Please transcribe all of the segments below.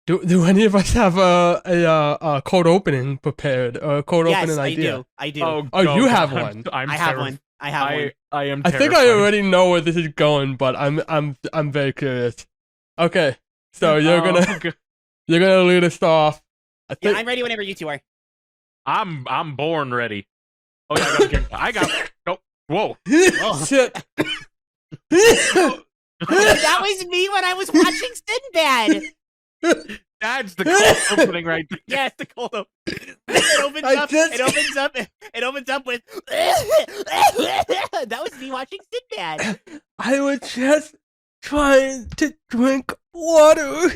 Do any of us have a cold opening prepared or a cold opening idea? I do. Oh, you have one. I have one. I am. I terrified. think I already know where this is going, but I'm very curious. Okay, so you're gonna lead us off. Yeah, I'm ready whenever you two are. I'm born ready. Oh yeah, I got. Oh, whoa! Oh. Shit. That was me when I was watching Sinbad. That's the cold opening right there. Yeah, it's the cold open. It opens up with. That was me watching Sinbad. I was just trying to drink water.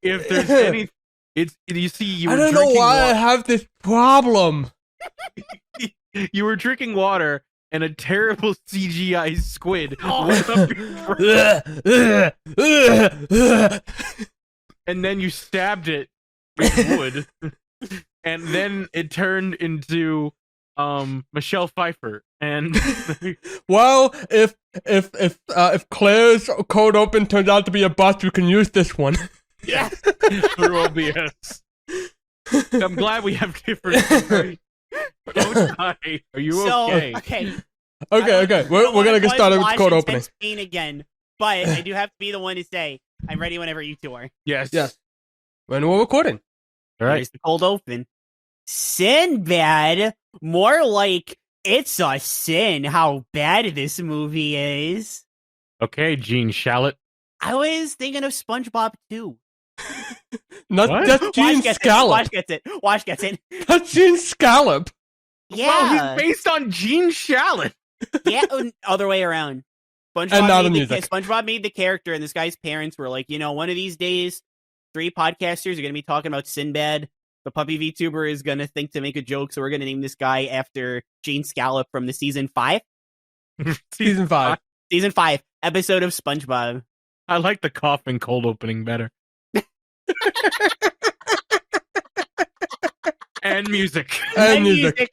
If there's any, you see you. I don't know why I have this problem. You were drinking water, and a terrible CGI squid went up and then you stabbed it with wood, and then it turned into Michelle Pfeiffer. And well, if Claire's cold open turns out to be a bust, you can use this one. Yeah, there will be yes. I'm glad we have different. Don't die. Are you okay? Okay. We're gonna get started with the cold opening. Spain again, but I do have to be the one to say I'm ready whenever you two are. Yes. When we're recording. All right. Here's the cold open. Sinbad, more like it's a sin how bad this movie is. Okay, Gene Shalit. I was thinking of SpongeBob too. That's Gene Scallop. Wash gets it. That's Gene Scallop. Yeah. Wow, he's based on Gene Shalit. Yeah, other way around. SpongeBob made the character, and this guy's parents were like, one of these days, 3 podcasters are going to be talking about Sinbad. The puppy VTuber is going to think to make a joke, so we're going to name this guy after Gene Scallop from the season 5. Season 5, episode of SpongeBob. I like the coughing cold opening better. And music. And music.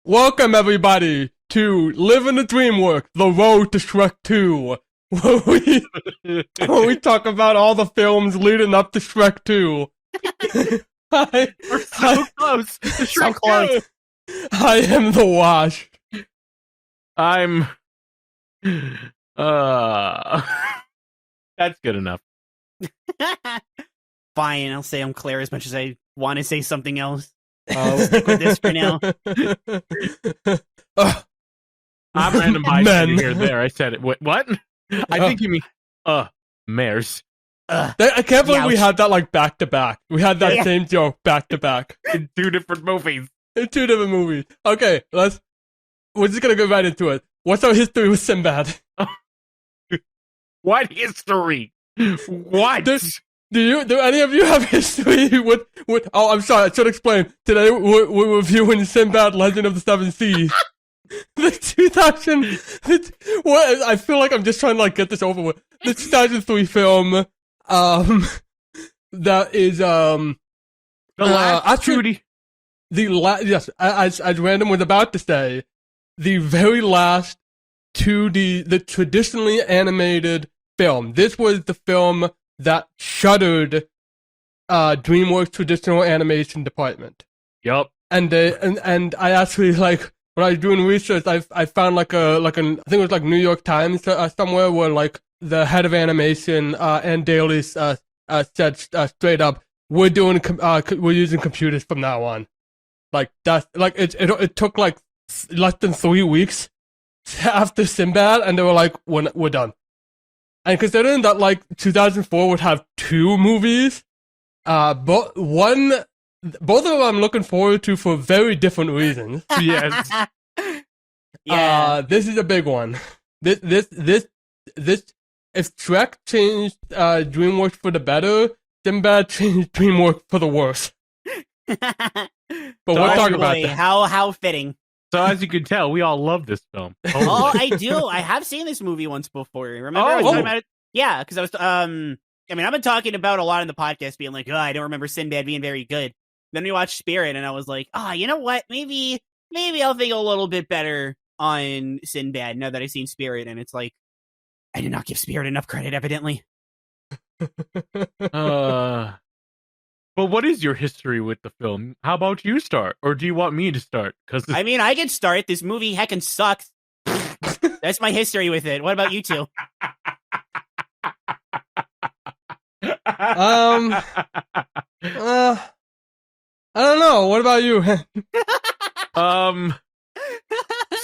Welcome, everybody, to Living The DreamWorks, The Road to Shrek 2, where we talk about all the films leading up to Shrek 2. We're so close. So close. I am the Wash. I'm... That's good enough. Fine, I'll say I'm Claire as much as I want to say something else. We'll stick with this for now. I'm RandomBystanderHere. There, I said it. What? I think you mean mares. I can't believe we had that like back to back. We had that same joke back to back in 2 different movies. Okay, we're just gonna go right into it. What's our history with Sinbad? What history? What? Do any of you have history with oh, I'm sorry, I should explain. Today we're reviewing Sinbad Legend of the Seven Seas. The 2000 I feel like I'm just trying to like get this over with. The 2003 film that is the last actually yes, as Random was about to say, the very last 2D, the traditionally animated film. This was the film that shuttered DreamWorks traditional animation department. Yup. And I actually like when I was doing research, I found like I think it was like New York Times somewhere where like the head of animation and Daly said straight up, we're using computers from now on. Like that's like it took like less than 3 weeks after Sinbad, and they were like, we're done. And considering that, like, 2004 would have 2 movies, both of them I'm looking forward to for very different reasons. Yes. Yeah. This is a big one. This, if Shrek changed, DreamWorks for the better, Sinbad changed DreamWorks for the worse. But we'll talk about that. How fitting. So as you can tell, we all love this film. Totally. Oh, I do. I have seen this movie once before. Remember I was talking about it? Yeah, because I was I mean, I've been talking about a lot in the podcast being like, I don't remember Sinbad being very good. Then we watched Spirit and I was like, you know what? Maybe I'll think a little bit better on Sinbad now that I've seen Spirit, and it's like I did not give Spirit enough credit, evidently. But what is your history with the film? How about you start? Or do you want me to start? I mean, I can start. This movie heckin' sucks. That's my history with it. What about you two? I don't know. What about you?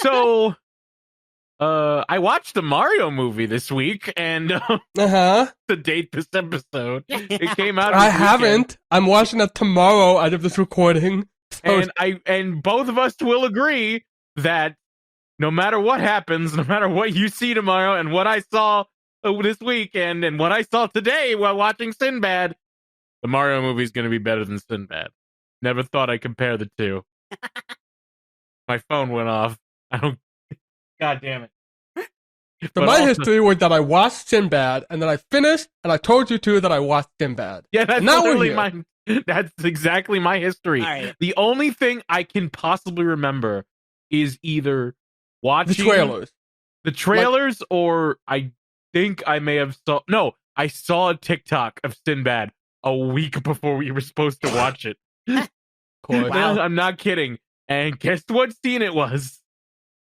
So I watched the Mario movie this week, and to date this episode, it came out. I haven't. I'm watching it tomorrow out of this recording. So And both of us will agree that no matter what happens, no matter what you see tomorrow, and what I saw this weekend, and what I saw today while watching Sinbad, the Mario movie is going to be better than Sinbad. Never thought I'd compare the two. My phone went off. God damn it. So my history was that I watched Sinbad, and then I finished, and I told you two that I watched Sinbad. Yeah, that's literally mine. That's exactly my history. Right. The only thing I can possibly remember is either watching the trailers, or I think I may have I saw a TikTok of Sinbad a week before we were supposed to watch it. Wow. I'm not kidding. And guess what scene it was?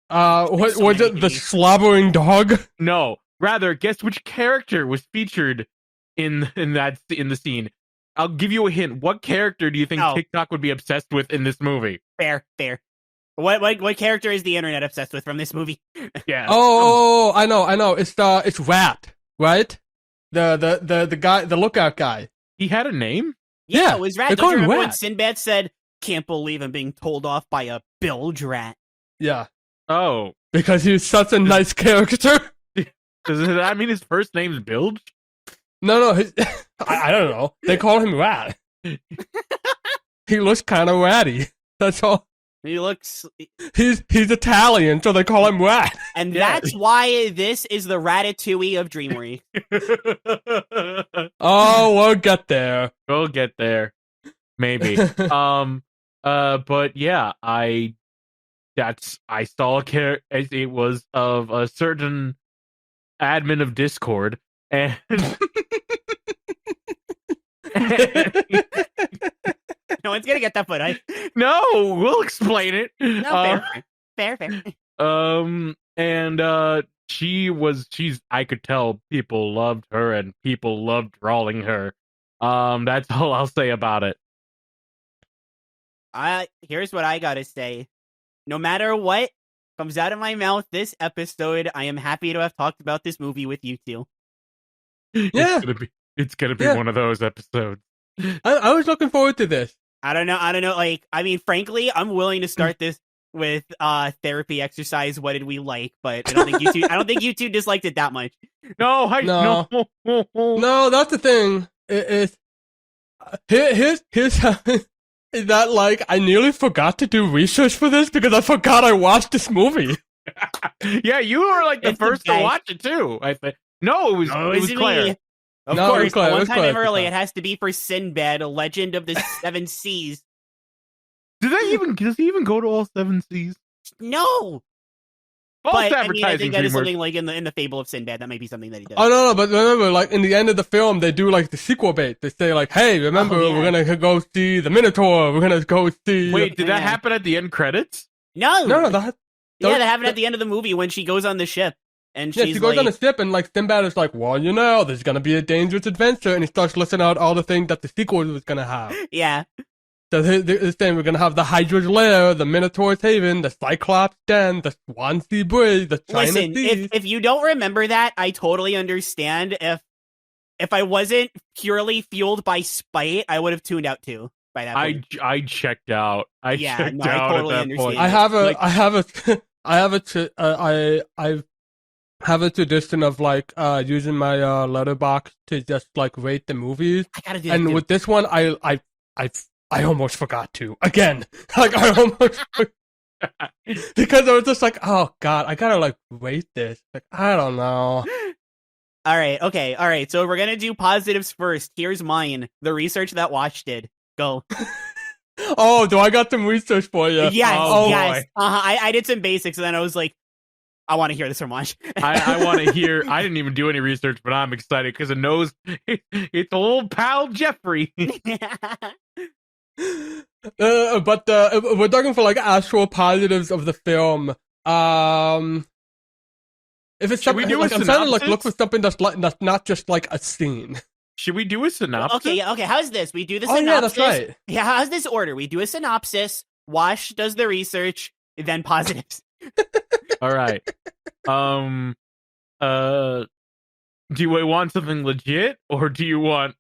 What was it? The slobbering dog? No, rather, guess which character was featured in the scene? I'll give you a hint. What character do you think TikTok would be obsessed with in this movie? Fair. What character is the internet obsessed with from this movie? Yeah. Oh, I know. It's Rat, right? The guy, the lookout guy. He had a name? Yeah, it was Rat. Don't you remember when Rat. Sinbad said, "Can't believe I'm being told off by a bilge rat"? Yeah. Oh. Because he was such a nice character. Does that mean his first name's Bilge? No. I don't know. They call him Rat. He looks kind of ratty. That's all. He looks... He's Italian, so they call him Rat. And that's why this is the Ratatouille of DreamWorks. Oh, we'll get there. We'll get there. Maybe. But yeah, I saw a character. It was of a certain admin of Discord, and no one's gonna get that foot. No, we'll explain it. No, fair. And she's. I could tell people loved her, and people loved drawing her. That's all I'll say about it. Here's what I gotta say. No matter what comes out of my mouth this episode, I am happy to have talked about this movie with you two. Yeah. It's gonna be one of those episodes. I was looking forward to this. I don't know. Like, I mean, frankly, I'm willing to start this with therapy exercise. What did we like? But I don't think you two disliked it that much. No, that's the thing. Here's that, like, I nearly forgot to do research for this because I forgot I watched this movie. Yeah, you were like the first to watch it too. I think. No, it was Claire. Of course, Claire. One time early, it has to be for Sinbad, a legend of the seven seas. Does he even go to all seven seas? No. False advertising. I mean, I think that is something like in the fable of Sinbad. That may be something that he does. Oh no, but remember, like in the end of the film, they do like the sequel bait. They say like, "Hey, remember, we're gonna go see the Minotaur. We're gonna go see." Wait, did that happen at the end credits? No. That happened at the end of the movie when she goes on the ship. And she goes on the ship, and like Sinbad is like, "Well, you know, there's gonna be a dangerous adventure," and he starts listing out all the things that the sequel was gonna have. Yeah. So they're saying we're gonna have the Hydra's Lair, the Minotaur's Haven, the Cyclops Den, the Swansea Bridge, the China Sea. If you don't remember that, I totally understand. If I wasn't purely fueled by spite, I would have tuned out too. By that point. I checked out. I totally understand. Point. I have a tradition of like using my letterbox to just like rate the movies. I gotta do that. And with this one, I I almost forgot to again. Like I almost because I was just like, oh god, I gotta like rate this. Like I don't know. All right, okay, all right. So we're gonna do positives first. Here's mine. The research that Watch did. Go. Oh, do I got some research for you? Yes, oh, yes. I did some basics, and then I was like, I want to hear this from Watch. I want to hear. I didn't even do any research, but I'm excited because it knows it's old pal Jeffrey. But we're talking for like actual positives of the film. If it's something, like, I'm trying to like look for something that's not just like a scene. Should we do a synopsis? Okay. How's this? We do the synopsis. Yeah, that's right. Yeah, how's this order? We do a synopsis. Wash does the research, then positives. All right. Do you want something legit, or do you want?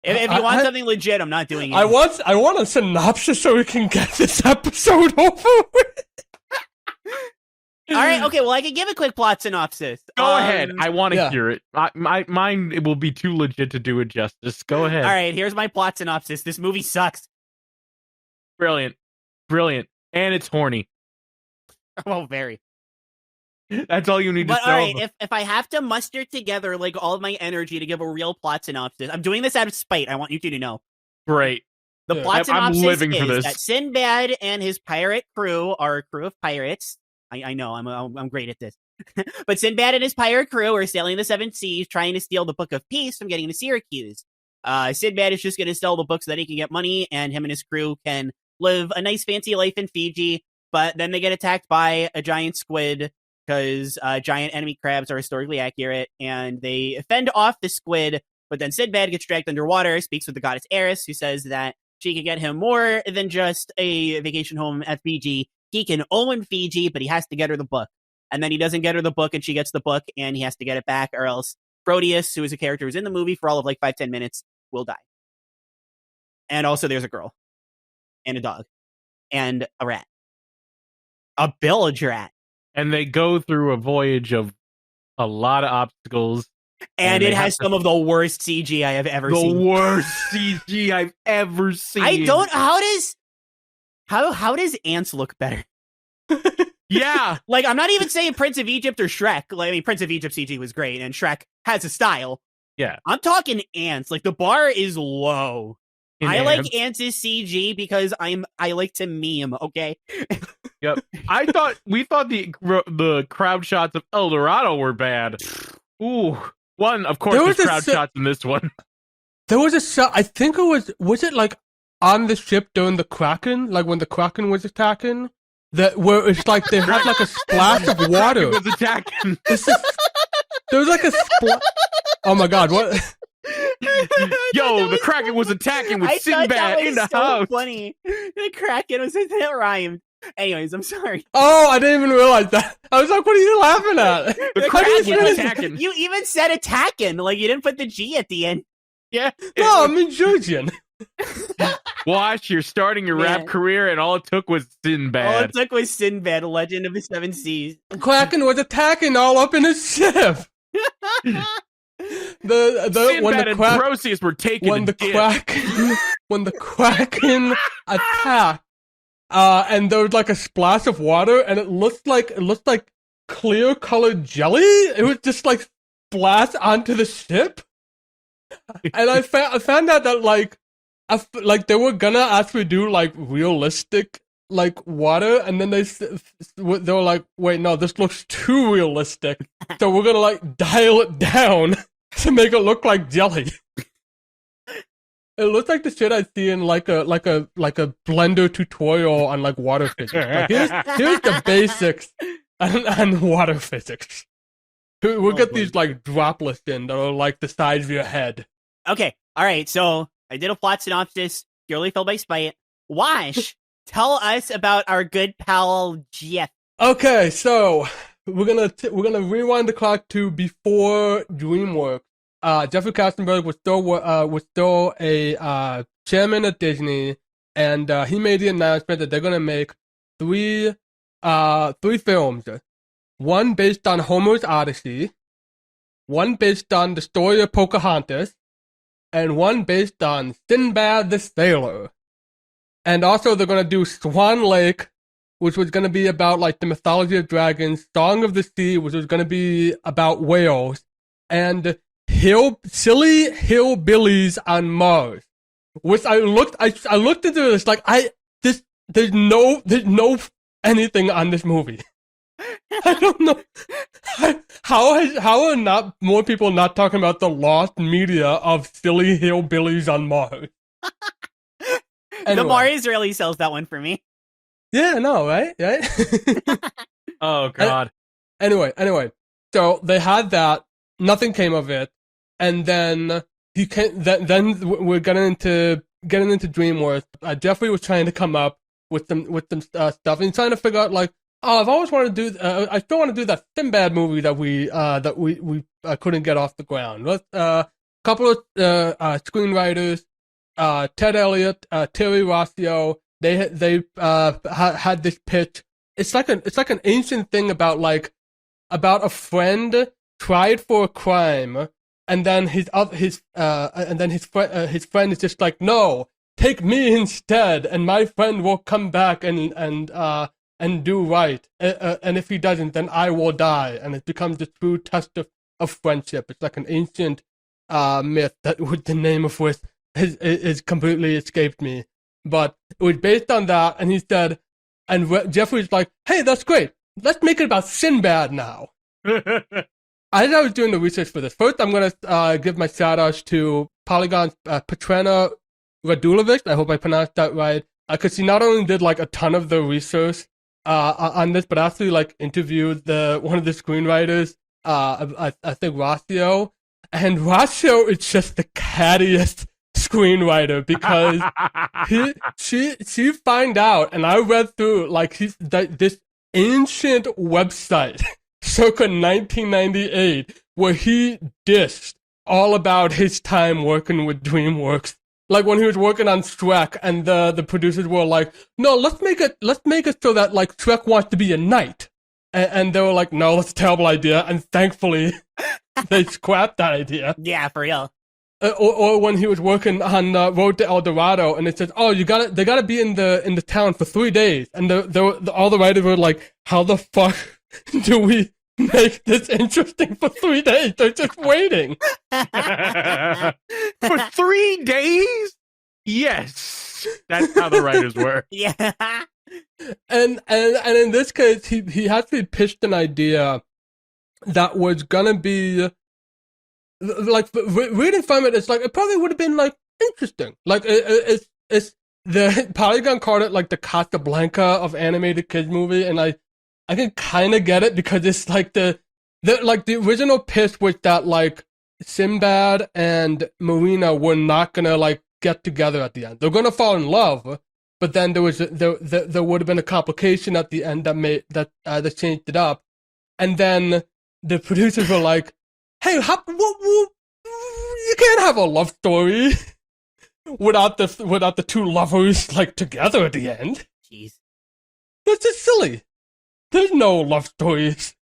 If you want something legit, I'm not doing it. I want a synopsis so we can get this episode over with. All right, okay, well, I can give a quick plot synopsis. Go ahead. I want to hear it. Mine, it will be too legit to do it justice. Go ahead. All right, here's my plot synopsis. This movie sucks. Brilliant. And it's horny. Well, very. That's all you need to know. All right, if I have to muster together like all of my energy to give a real plot synopsis, I'm doing this out of spite. I want you two to know. Great. The plot synopsis I'm living is for this. that Sinbad and his pirate crew are a crew of pirates. I know, I'm great at this. But Sinbad and his pirate crew are sailing the seven seas, trying to steal the Book of Peace from getting to Syracuse. Sinbad is just going to sell the book so that he can get money, and him and his crew can live a nice fancy life in Fiji. But then they get attacked by a giant squid, because giant enemy crabs are historically accurate, and they fend off the squid. But then Sinbad gets dragged underwater, speaks with the goddess Eris, who says that she can get him more than just a vacation home at Fiji. He can own Fiji, but he has to get her the book. And then he doesn't get her the book, and she gets the book, and he has to get it back, or else Proteus, who is a character who's in the movie for all of like 5-10 minutes, will die. And also there's a girl, and a dog, and a rat. A village rat. And they go through a voyage of a lot of obstacles. And it has some of the worst CG I have ever seen. The worst CG I've ever seen. I don't... How does ants look better? Yeah. Like, I'm not even saying Prince of Egypt or Shrek. Like, I mean, Prince of Egypt CG was great, and Shrek has a style. Yeah. I'm talking ants. Like, the bar is low. I like ants' CG because I like to meme, okay? Yep. We thought the crowd shots of El Dorado were bad. Ooh. One, of course, there's crowd shots in this one. There was a shot, I think was it like on the ship during the Kraken? Like when the Kraken was attacking? Where it's like they had like a splash of water. The Kraken was attacking. There was like a splash. Oh my god, what? Yo, the Kraken was attacking with Sinbad in the house. Funny. The Kraken was it rhymed. Anyways, I'm sorry. Oh, I didn't even realize that. I was like, what are you laughing at? The Kraken was attacking. You even said attacking. Like, you didn't put the G at the end. Yeah. No, I'm in Georgian. Watch, you're starting your rap career, and all it took was Sinbad. All it took was Sinbad, Legend of the Seven Seas. Kraken was attacking all up in his ship. Sinbad and Proteus were taking when the Kraken attacked, and there was like a splash of water, and it looked like clear colored jelly. It was just like splashed onto the ship, and I found out that like they were gonna actually do like realistic like water, and then they were like, wait, no, this looks too realistic, so we're gonna like dial it down to make it look like jelly. It looks like the shit I see in like a Blender tutorial on like water physics. Like, here's the basics on water physics. We'll get these like droplets in that are like the size of your head. Okay, all right. So I did a plot synopsis purely filled by spite. Wash, tell us about our good pal Jeff. Okay, so we're gonna rewind the clock to before DreamWorks. Jeffrey Katzenberg was still a chairman at Disney, and he made the announcement that they're gonna make three films. One based on Homer's Odyssey, one based on the story of Pocahontas, and one based on Sinbad the Sailor. And also they're going to do Swan Lake, which was going to be about like the mythology of dragons, Song of the Sea, which was going to be about whales, and silly hillbillies on Mars. Which I looked into this like there's no anything on this movie. I don't know how are not more people not talking about the lost media of silly hillbillies on Mars. Anyway. The Mars really sells that one for me. Yeah, no, right? Oh God. Anyway, so they had that. Nothing came of it, and then then we're getting into DreamWorks. Jeffrey was trying to come up with some stuff, and he's trying to figure out like, oh, I've always wanted to do. I still want to do that Sinbad movie that we couldn't get off the ground. Couple of screenwriters, Ted Elliott, Terry Rossio. They had this pitch. It's like an ancient thing about a friend tried for a crime, and then his friend is just like, no, take me instead, and my friend will come back and do right. And if he doesn't, then I will die. And it becomes the true test of friendship. It's like an ancient myth that with the name of which has completely escaped me. But it was based on that, and he said, and Jeffrey's like, hey, that's great. Let's make it about Sinbad now. As I was doing the research for this, first I'm going to give my shout-outs to Polygon's Petrina Radulovic. I hope I pronounced that right. Because she not only did like a ton of the research on this, but actually like interviewed one of the screenwriters, I think Rossio. And Rossio is just the cattiest screenwriter because she find out, and I read through like this ancient website circa 1998 where he dissed all about his time working with DreamWorks. Like when he was working on Shrek, and the producers were like, "No, let's make it so that like Shrek wants to be a knight," and they were like, "No, that's a terrible idea." And thankfully, they scrapped that idea. Yeah, for real. Or when he was working on Road to El Dorado, and it says, "Oh, they gotta be in the town for 3 days," and all the writers were like, "How the fuck do we make this interesting for 3 days? They're just waiting." For 3 days? Yes. That's how the writers were. Yeah. And in this case, he actually pitched an idea that was gonna be like, reading from it, it's like it probably would have been like interesting. Like it's the Polygon called it like the Casablanca of animated kids movie, and I can kind of get it because it's like the original pitch was that like Sinbad and Marina were not gonna like get together at the end. They're gonna fall in love, but then there would have been a complication at the end that changed it up, and then the producers were like, "Hey, you can't have a love story without the two lovers like together at the end. Jeez, that's just silly. There's no love stories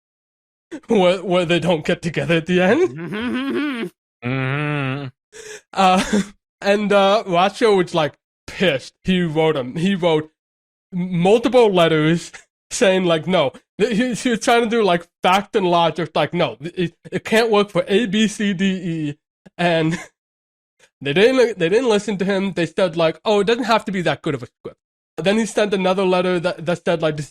where they don't get together at the end." Mm-hmm. And Racho was like pissed. He wrote multiple letters saying like, no. He was trying to do like fact and logic, like, no, it can't work for A, B, C, D, E, and they didn't listen to him. They said like, oh, it doesn't have to be that good of a script. Then he sent another letter that said like, this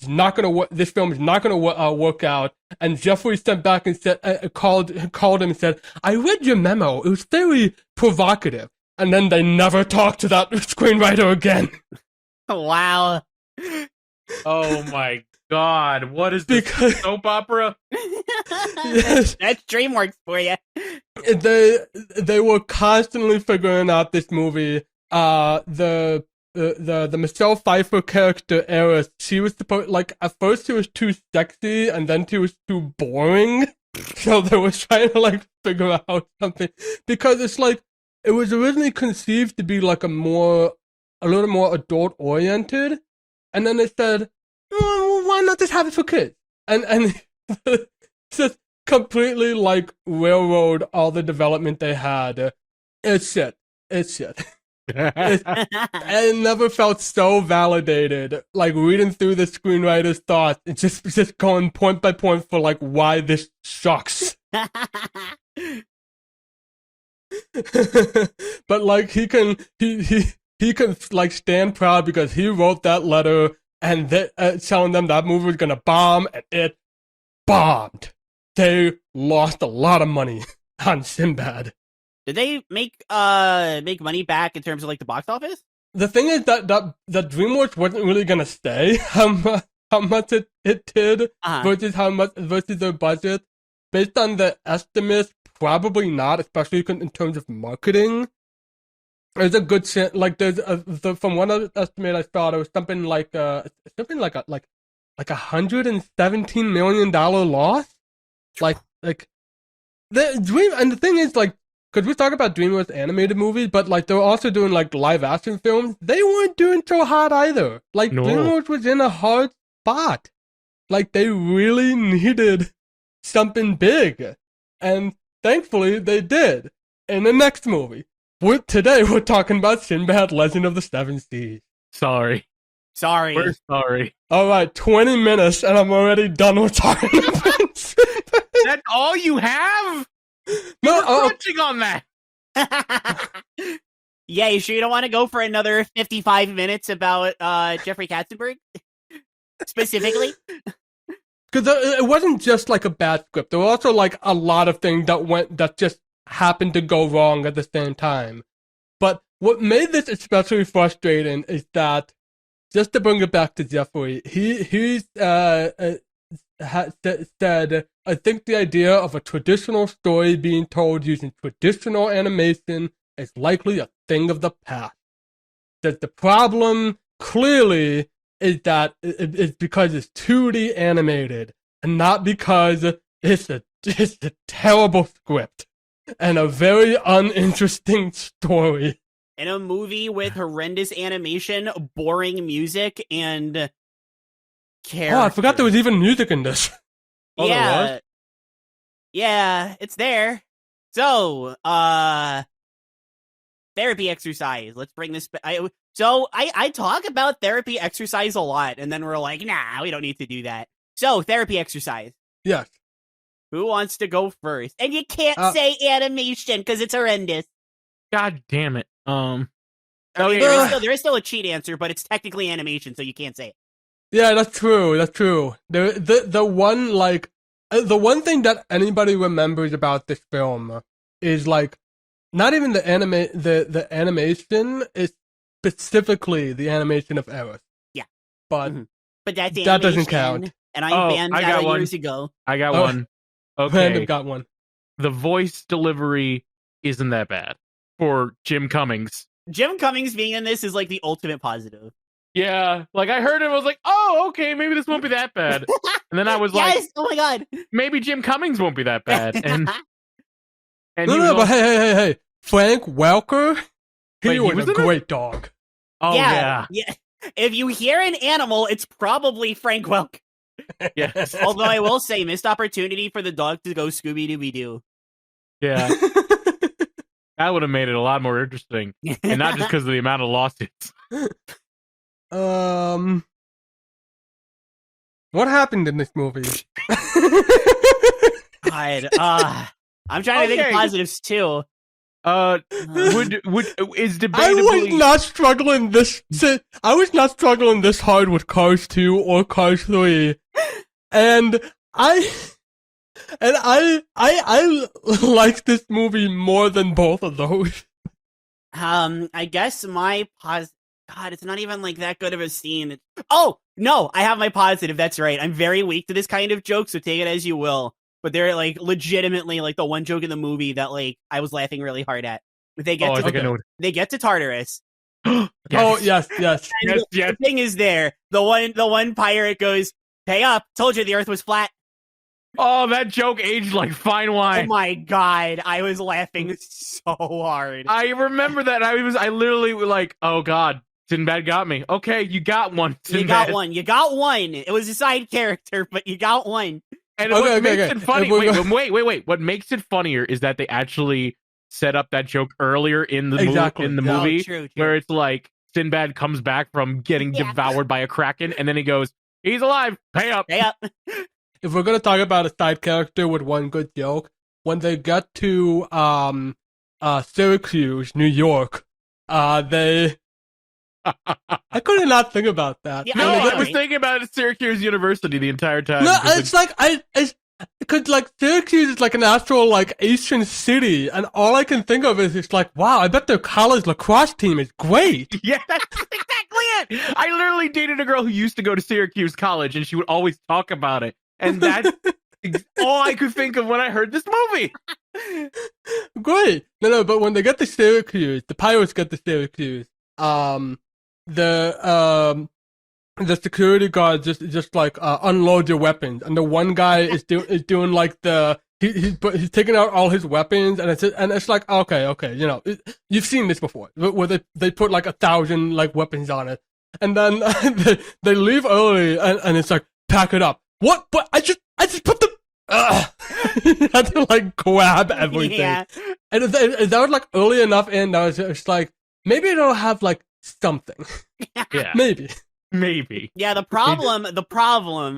film is not gonna work out. And Jeffrey sent back and said, called him and said, I read your memo. It was very provocative. And then they never talked to that screenwriter again. Wow. Oh my God, what is this, soap opera? Yes. That's DreamWorks for you. They were constantly figuring out this movie. The Michelle Pfeiffer character Eris, she was supposed, like, at first she was too sexy and then she was too boring. So they were trying to like figure out something, because it's like it was originally conceived to be like a little more adult oriented, and then they said, why not just have it for kids? And just completely like railroad all the development they had. It's shit. I never felt so validated. Like reading through the screenwriter's thoughts, it's just going point by point for like why this sucks. But like he can like stand proud because he wrote that letter and telling them that movie was gonna bomb, and it bombed. They lost a lot of money on Sinbad. Did they make money back in terms of like the box office? The thing is that DreamWorks wasn't really gonna say how much it did versus their budget. Based on the estimates, probably not, especially in terms of marketing. There's a good chance, like from one other estimate I saw, there was something like $117 million loss. Like the thing is, like, because we talk about DreamWorks animated movies, but like they're also doing like live action films. They weren't doing so hot either. Like DreamWorks was in a hard spot. Like they really needed something big, and thankfully they did. In the next movie, today we're talking about Sinbad: Legend of the Seven Seas. Sorry. We're sorry. All right, 20 minutes, and I'm already done with talking about Sinbad. That's all you have? No, crunching on that. Yeah, you sure you don't want to go for another 55 minutes about Jeffrey Katzenberg? Specifically? Because it wasn't just like a bad script. There were also like a lot of things that just happened to go wrong at the same time. But what made this especially frustrating is that, just to bring it back to Jeffrey, he said, I think the idea of a traditional story being told using traditional animation is likely a thing of the past. That the problem clearly is that it's because it's 2D animated, and not because it's a terrible script and a very uninteresting story. In a movie with horrendous animation, boring music, and characters. Oh, I forgot there was even music in this. Oh, yeah. Yeah, it's there. So, therapy exercise. Let's bring this I talk about therapy exercise a lot, and then we're like, nah, we don't need to do that. So, therapy exercise. Yes. Who wants to go first? And you can't say animation because it's horrendous. God damn it. There is still a cheat answer, but it's technically animation, so you can't say it. Yeah, that's true. The one thing that anybody remembers about this film is like not even the animation, is specifically the animation of Eris. Yeah, but that doesn't count. And I banned that years ago. I got one. Okay, Random got one. The voice delivery isn't that bad for Jim Cummings. Jim Cummings being in this is like the ultimate positive. Yeah, like I heard it, I was like, oh, okay, maybe this won't be that bad. And then I was like, oh my god, maybe Jim Cummings won't be that bad. And but hey, Frank Welker, he was a great dog. Oh yeah. If you hear an animal, it's probably Frank Welker. Yes. Although I will say, missed opportunity for the dog to go Scooby-Dooby-Doo. Yeah. That would have made it a lot more interesting. And not just because of the amount of lawsuits. What happened in this movie? God, I'm trying to think of positives too. Is debatably. I was not struggling this hard with Cars 2 or Cars 3, and I like this movie more than both of those. I guess my God, it's not even like that good of a scene. Oh no, I have my positive. That's right. I'm very weak to this kind of joke, so take it as you will. But they're like legitimately like the one joke in the movie that like I was laughing really hard at. They get to Tartarus. Yes. Oh yes. The thing is there. The one pirate goes, "Pay up! Told you the Earth was flat." Oh, that joke aged like fine wine. Oh my god, I was laughing so hard. I remember that. I literally was like, oh god, Sinbad got me. Okay, you got one. Sinbad. You got one. It was a side character, but you got one. And what makes it funny? Wait. What makes it funnier is that they actually set up that joke earlier in the movie, True. where it's like Sinbad comes back from getting devoured by a kraken, and then he goes, "He's alive. Pay up." If we're gonna talk about a side character with one good joke, when they get to Syracuse, New York, I could not think about that. Yeah, No, I was thinking about Syracuse University the entire time. No, it's like because like Syracuse is like an actual like Asian city, and all I can think of is it's like, wow, I bet their college lacrosse team is great. Yeah, that's exactly it. I literally dated a girl who used to go to Syracuse College, and she would always talk about it, and that's all I could think of when I heard this movie. Great. No, but when they get to Syracuse, the pirates get to Syracuse. The security guard just like unload your weapons, and the one guy is doing like he's taking out all his weapons, and it's like okay, you know, you've seen this before, where they put like 1,000 like weapons on it, and then they leave early, and it's like, pack it up. What? But I just put the you had to like grab everything. Yeah. And that was like early enough in that it's like, maybe it'll have like something. Yeah. Maybe. Yeah, the problem,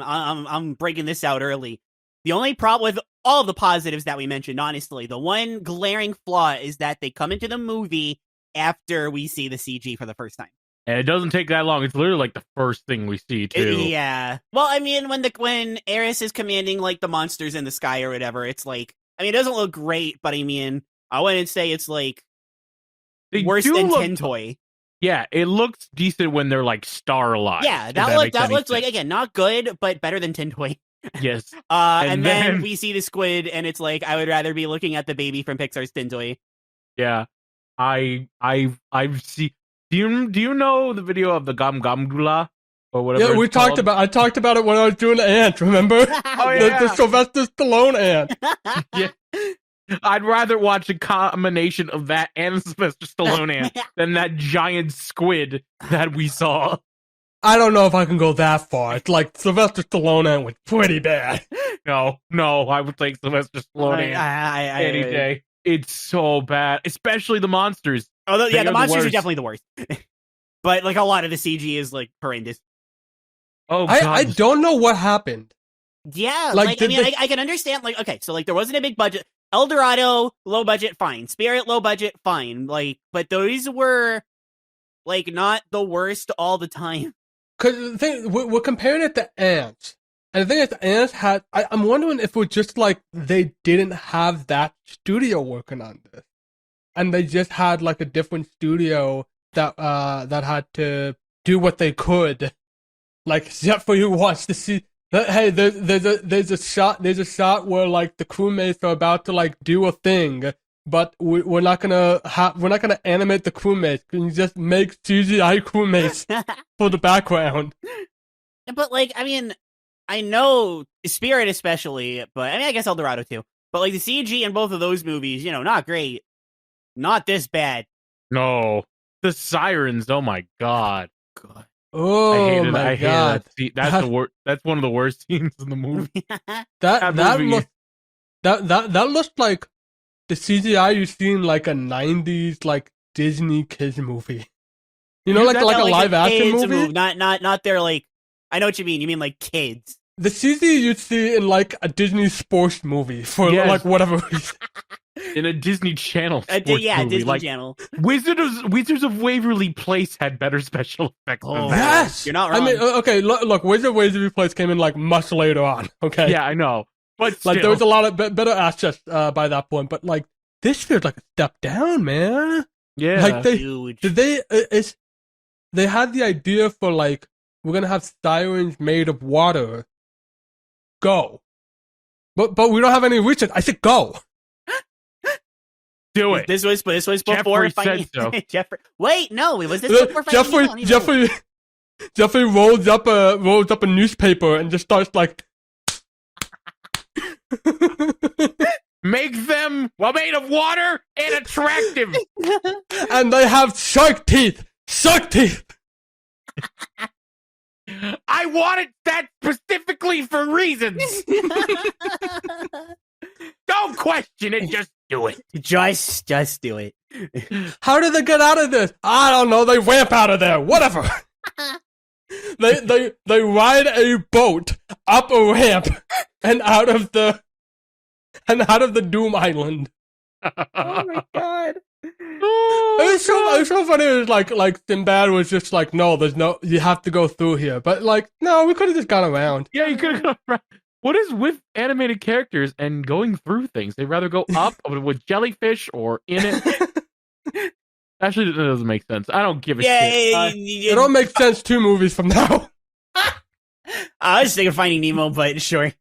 I'm breaking this out early. The only problem with all the positives that we mentioned, honestly, the one glaring flaw is that they come into the movie after we see the CG for the first time. And it doesn't take that long. It's literally like the first thing we see, too. Yeah. Well, I mean, when Eris is commanding like the monsters in the sky or whatever, it's like, I mean, it doesn't look great, but I mean, I wouldn't say it's like worse than Tintoy. Yeah, it looks decent when they're like starlight. Yeah, that looks like, again, not good, but better than Tintoy. Yes. And then we see the squid, and it's like, I would rather be looking at the baby from Pixar's Tintoy. Yeah, I've seen. Do you know the video of the Gamgamgula or whatever? Yeah, I talked about it when I was doing the ant. Remember? Oh yeah, the Sylvester Stallone ant. Yeah. I'd rather watch a combination of that and Sylvester Stallone ant than that giant squid that we saw. I don't know if I can go that far. It's like Sylvester Stallone ant was pretty bad. No, I would take Sylvester Stallone ant any day. It's so bad, especially the monsters. Although, yeah, the monsters are definitely the worst. But like a lot of the CG is like horrendous. Oh, God. I don't know what happened. Yeah, like I mean, I can understand. Like, okay, so like there wasn't a big budget. El Dorado, low budget, fine. Spirit, low budget, fine. Like, but those were like not the worst all the time. Because the thing, we're comparing it to Ants. And the thing is, Ants had, I'm wondering if it was just like they didn't have that studio working on this. And they just had like a different studio that had to do what they could. Like, except for you watch the see. Hey, there's a shot where like the crewmates are about to like do a thing, but we're not gonna animate the crewmates. Can you just make CGI crewmates for the background? But like, I mean, I know Spirit especially, but I mean, I guess El Dorado too. But like the CG in both of those movies, you know, not great, not this bad. No, the sirens. Oh my God. Oh my God! That's the worst. That's one of the worst scenes in the movie. that looks like the CGI you see in like a '90s like Disney kids movie. You know, like a live action movie. Not their like. I know what you mean. You mean like kids. The CG you'd see in like a Disney sports movie for like whatever reason. In a Disney Channel sports movie. Disney like, Channel. Wizards of Waverly Place had better special effects than that. Yes! You're not wrong. I mean, okay, look, Wizards of Waverly Place came in like much later on, okay? Yeah, I know. But still. Like, there was a lot of better assets by that point, but like, this feels like a step down, man. Yeah. Like, Huge. they had the idea for like, we're gonna have sirens made of water. Go. But we don't have any research. I said go. Do it. This was before Jeffrey said so. Jeffrey. Wait, no, it was this before Jeffrey rolls up a newspaper and just starts like make them made of water and attractive. And they have shark teeth. Shark teeth. I wanted that specifically for reasons. Go Don't question it. Just do it. Just do it. How did they get out of this? I don't know. They ramp out of there. Whatever. They ride a boat up a ramp and out of the Doom Island. Oh my god. It was so funny. It was like Sinbad was just like, no, you have to go through here. But like, no, we could have just gone around. Yeah, you could have gone around. What is with animated characters and going through things? They'd rather go up with jellyfish or in it. Actually, that doesn't make sense. I don't give a shit. It all makes sense 2 movies from now. I was thinking Finding Nemo, but sure.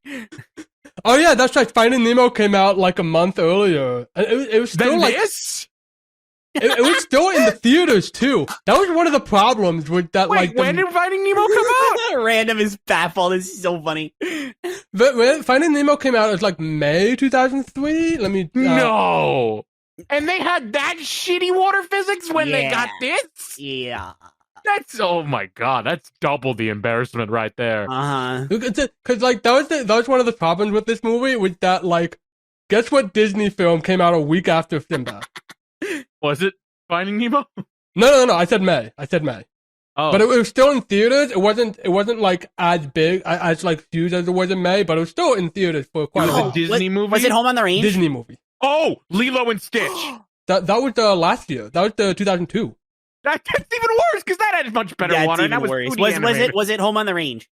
Oh yeah, that's right. Finding Nemo came out like a month earlier. It was still like this? It was still in the theaters too. That was one of the problems with that. Wait, when did Finding Nemo come out? Random is baffled. This is so funny. But when Finding Nemo came out, it was like May 2003. Let me. No. And they had that shitty water physics when they got this? Yeah. That's, oh my god, that's double the embarrassment right there. Because like that was one of the problems with this movie, with that like, guess what Disney film came out a week after Sinbad? Was it Finding Nemo? No. I said May. Oh. But it was still in theaters. It wasn't like as big, as like huge as it was in May, but it was still in theaters for quite a while. Disney movie? Was it Home on the Range? Disney movie. Oh, Lilo and Stitch. That was last year. That was the 2002. That's even worse because that had much better water. That's even worse. Was it Home on the Range?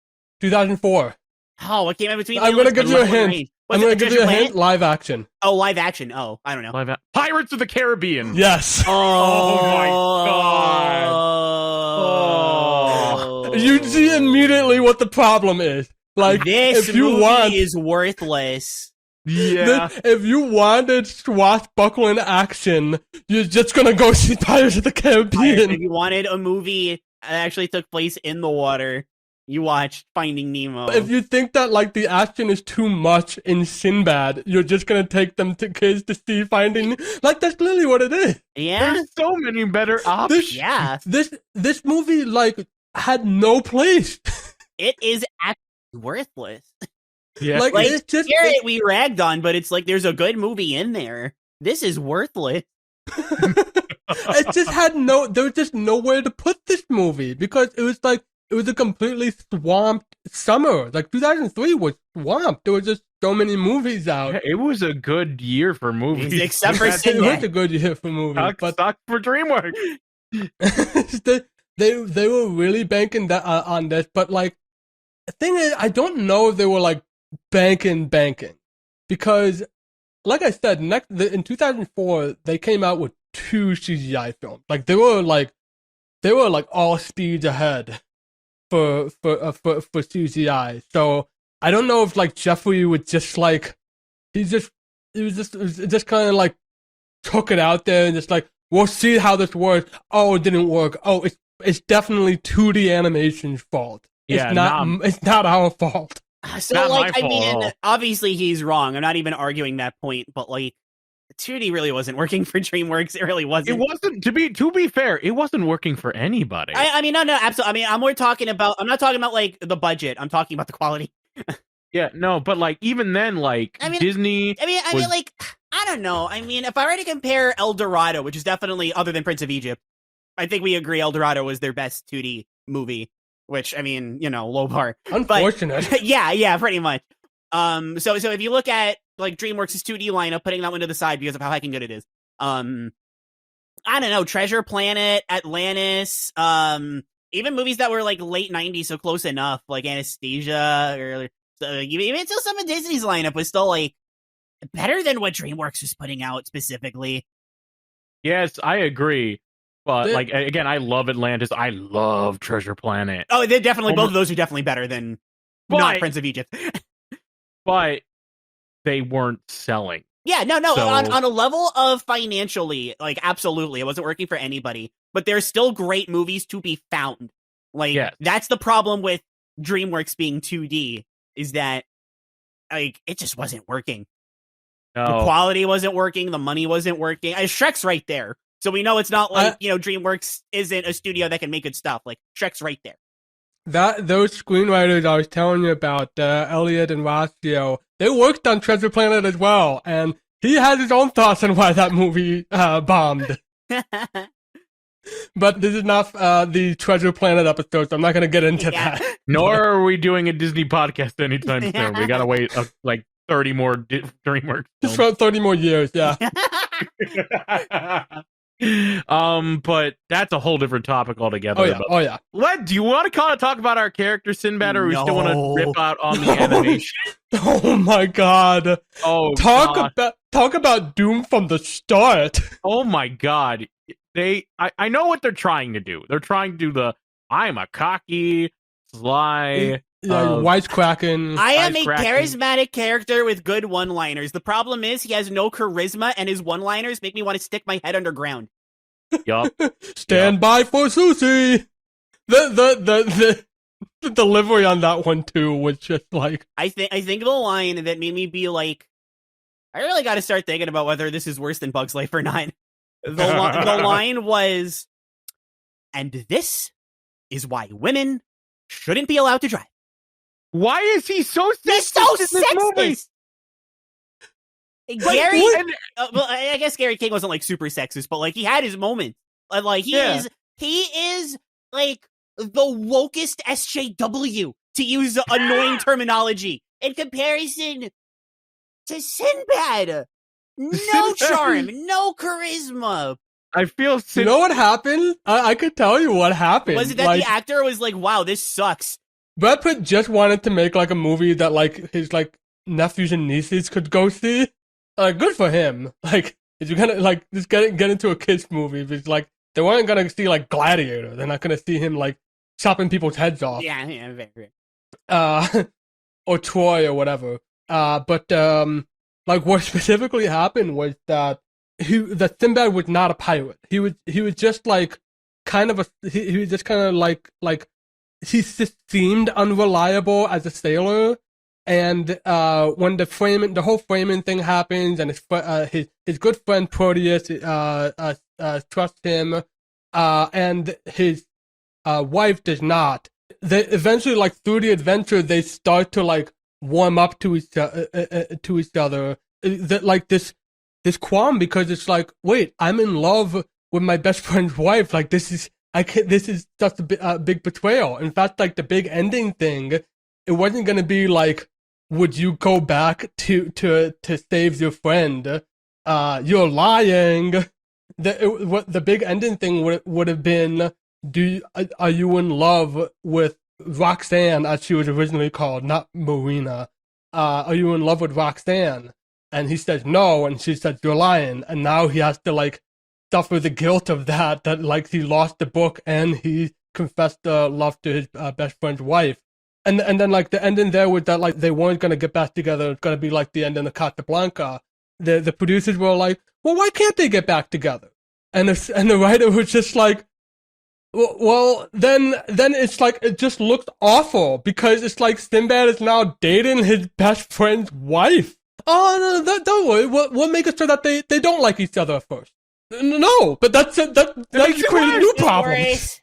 2004. Oh, what came in between? I'm gonna give you a hint. I'm gonna give you a hint. Live action. Oh, live action. Oh, I don't know. Pirates of the Caribbean. Yes. Oh my god. You see immediately what the problem is. Like, this if you movie is worthless. Yeah. If you wanted swashbuckling action, you're just gonna go see Pirates of the Caribbean. If you wanted a movie that actually took place in the water, you watched Finding Nemo. If you think that like the action is too much in Sinbad, you're just gonna take them to kids to see Finding. Like, that's literally what it is. Yeah. There's so many better options. This movie like had no place. It is actually worthless. Yeah. Like it's just we ragged on, but it's like there's a good movie in there. This is worthless. It just had there was just nowhere to put this movie because it was a completely swamped summer. Like 2003 was swamped. There were just so many movies out. Yeah, it was a good year for movies. Except for Sinbad. It was a good year for movies. Sucked for DreamWorks. they were really banking that on this, but like the thing is, I don't know if they were like banking because, like I said, in 2004 they came out with 2 CGI films. Like they were like all speeds ahead for CGI. So I don't know if like Jeffrey would just like he was just kind of like took it out there and just like, we'll see how this works. Oh, it didn't work. Oh, it's definitely 2D animation's fault. It's not our fault. So not like, my I mean, fault. obviously he's wrong. I'm not even arguing that point, but like 2D really wasn't working for DreamWorks. It really wasn't. It wasn't, to be fair, it wasn't working for anybody. I mean, no, absolutely. I mean, I'm not talking about like the budget. I'm talking about the quality. Yeah, no, but like even then, like Disney. I mean, like I don't know. I mean, if I were to compare El Dorado, which is definitely other than Prince of Egypt, I think we agree El Dorado was their best 2D movie. Which, I mean, you know, low bar. Unfortunate. But, yeah, pretty much. So if you look at like DreamWorks' 2D lineup, putting that one to the side because of how heckin' good it is. I don't know, Treasure Planet, Atlantis, even movies that were like late 90s, so close enough, like Anastasia, or even still some of Disney's lineup was still like better than what DreamWorks was putting out specifically. Yes, I agree. But like again, I love Atlantis. I love Treasure Planet. Oh, they're definitely both of those are definitely better than not Prince of Egypt. But they weren't selling. Yeah, no. So, on a level of financially, like absolutely, it wasn't working for anybody. But there's still great movies to be found. Like that's the problem with DreamWorks being 2D is that like it just wasn't working. No. The quality wasn't working. The money wasn't working. Shrek's right there. So we know it's not like, DreamWorks isn't a studio that can make good stuff. Like, Shrek's right there. those screenwriters I was telling you about, Elliot and Rossio, they worked on Treasure Planet as well, and he has his own thoughts on why that movie bombed. But this is not the Treasure Planet episode, so I'm not going to get into that. Nor are we doing a Disney podcast anytime soon. We got to wait like 30 more DreamWorks films. Just for 30 more years, yeah. But that's a whole different topic altogether. Oh yeah. What do you want to talk about our character Sinbad, or we still want to rip out on the animation? Oh my god! Oh, talk about Doom from the start. Oh my god! I know what they're trying to do. They're trying to do the I'm a cocky, sly, wisecracking. I am a charismatic character with good one-liners. The problem is he has no charisma, and his one-liners make me want to stick my head underground. Yup. Stand by for Susie. The delivery on that one too was just like I think the line that made me be like, I really got to start thinking about whether this is worse than Bug's Life or not. The line was, and this is why women shouldn't be allowed to drive. Why is he so sexist? He's so sexist. Gary, well, I guess Gary King wasn't like super sexist, but like he had his moments. Like he is like the wokest SJW, to use annoying terminology, in comparison to Sinbad. No charm, no charisma. I feel You know what happened? I could tell you what happened. Was it that the actor was like, wow, this sucks? Brad Pitt just wanted to make like a movie that like his like nephews and nieces could go see. Good for him. Like, if you're gonna like just get into a kids movie, it's like they weren't gonna see like Gladiator. They're not gonna see him like chopping people's heads off. Yeah, very. Or Troy or whatever. But like what specifically happened was that Sinbad was not a pirate. He was just like kind of he was just kind of like he just seemed unreliable as a sailor. And when the whole framing thing happens, and his good friend Proteus trusts him, and his wife does not. They eventually, like through the adventure, they start to like warm up to each other. That like this qualm, because it's like, wait, I'm in love with my best friend's wife. Like this is just a big betrayal. In fact, like the big ending thing, it wasn't gonna be like, would you go back to save your friend? You're lying. The big ending thing would have been, are you in love with Roxanne, as she was originally called, not Marina? Are you in love with Roxanne? And he says no, and she says you're lying. And now he has to like suffer the guilt of that like he lost the book and he confessed love to his best friend's wife. And then like the ending there was that like they weren't gonna get back together. It's gonna be like the ending of Casablanca. The producers were like, well, why can't they get back together? And the writer was just like, well, then it's like it just looks awful, because it's like Sinbad is now dating his best friend's wife. Oh no, don't worry. We'll make it so that they don't like each other at first. No, but that's creating new problems.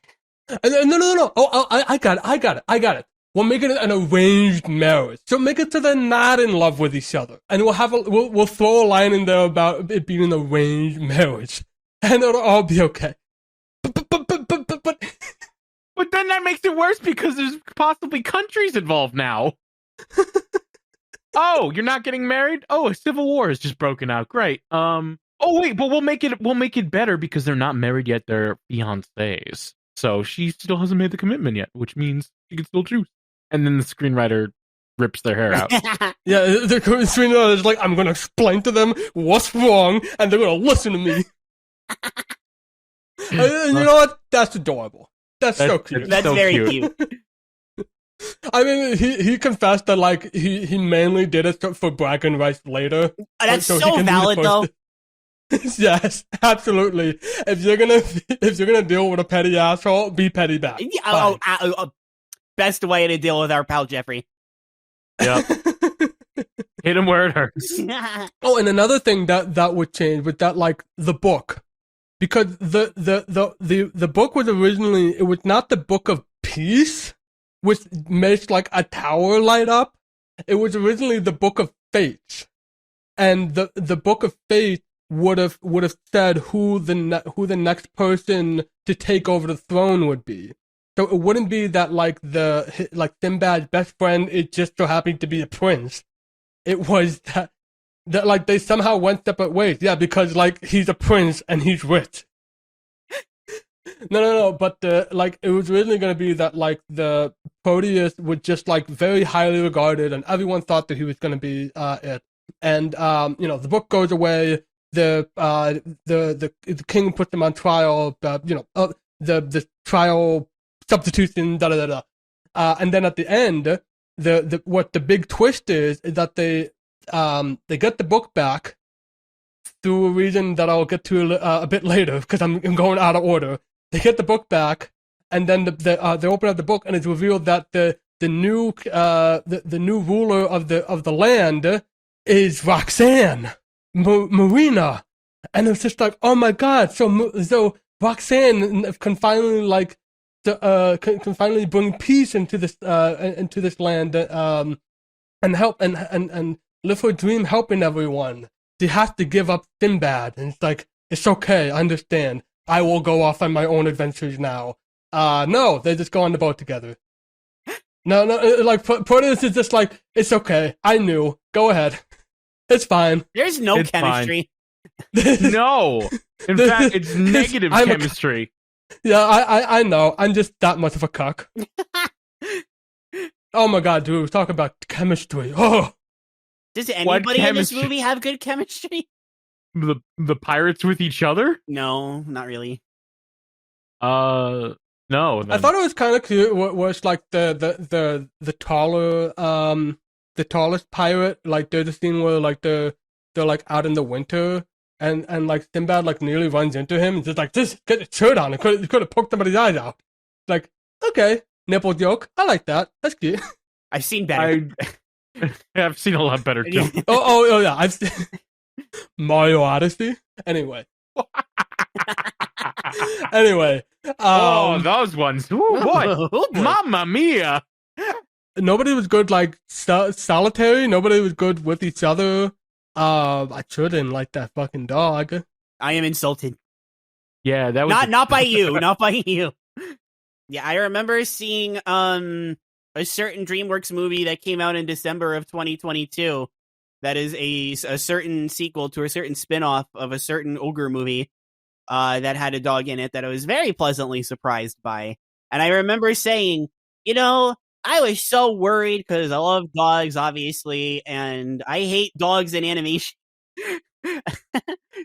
No. Oh, I got it. We'll make it an arranged marriage. So make it so they're not in love with each other. And we'll throw a line in there about it being an arranged marriage. And it'll all be okay. But then that makes it worse, because there's possibly countries involved now. Oh, you're not getting married? Oh, a civil war has just broken out. Great. Oh wait, but we'll make it better, because they're not married yet. They're fiancés. So she still hasn't made the commitment yet, which means she can still choose. And then the screenwriter rips their hair out. Yeah, the screenwriter is like, I'm going to explain to them what's wrong, and they're going to listen to me. And you know what? That's adorable. That's so cute. That's so very cute. I mean, he confessed that like he mainly did it for bragging rights later. That's so valid, though. Yes, absolutely. If you're gonna deal with a petty asshole, be petty back. Best way to deal with our pal Jeffrey. Yep. Hit him where it hurts. Oh, and another thing that would change with that, like the book, because the book was originally, it was not the book of peace. which makes like a tower light up. It was originally the Book of Fate, and the Book of Fate would have said who the next person to take over the throne would be. So it wouldn't be that like Sinbad's best friend is just so happy to be a prince. It was that like they somehow went separate ways. Yeah, because like he's a prince and he's rich. No. But like it was originally going to be that like the Proteus was just like very highly regarded, and everyone thought that he was going to be it. And the book goes away. The king puts him on trial. The trial substitution. And then at the end, what the big twist is that they get the book back through a reason that I'll get to a bit later because I'm going out of order. They get the book back, and then they open up the book, and it's revealed that the new ruler of the land is Roxanne Marina, and it's just like, oh my god! So Roxanne can finally can finally bring peace into this land, and help and live her dream, helping everyone. She has to give up Sinbad, and it's like, it's okay, I understand. I will go off on my own adventures now. No, they just go on the boat together. No, like Proteus is just like, it's okay, I knew. Go ahead, it's fine. There's no chemistry. No, in fact, it's negative chemistry. Yeah, I know. I'm just that much of a cuck. Oh my god, dude, talk about chemistry. Oh. Does anybody in this movie have good chemistry? The pirates with each other? No, not really. No. I thought it was kind of cute. Was like the tallest pirate. Like there's a scene where like they're like out in the winter, and like Sinbad like nearly runs into him and just like, just get the shirt on. It could have poked somebody's eyes out. Like, okay, nipple joke. I like that. That's cute. I've seen better. I've seen a lot better too. oh yeah, I've seen Mario Odyssey. Anyway. Those ones. Ooh, boy. Mamma mia. Nobody was good like solitary. Nobody was good with each other. I shouldn't like that fucking dog. I am insulted. Yeah, that was not by you, not by you. Yeah, I remember seeing a certain DreamWorks movie that came out in December of 2022. That is a certain sequel to a certain spin-off of a certain ogre movie that had a dog in it that I was very pleasantly surprised by. And I remember saying, I was so worried because I love dogs, obviously, and I hate dogs in animation.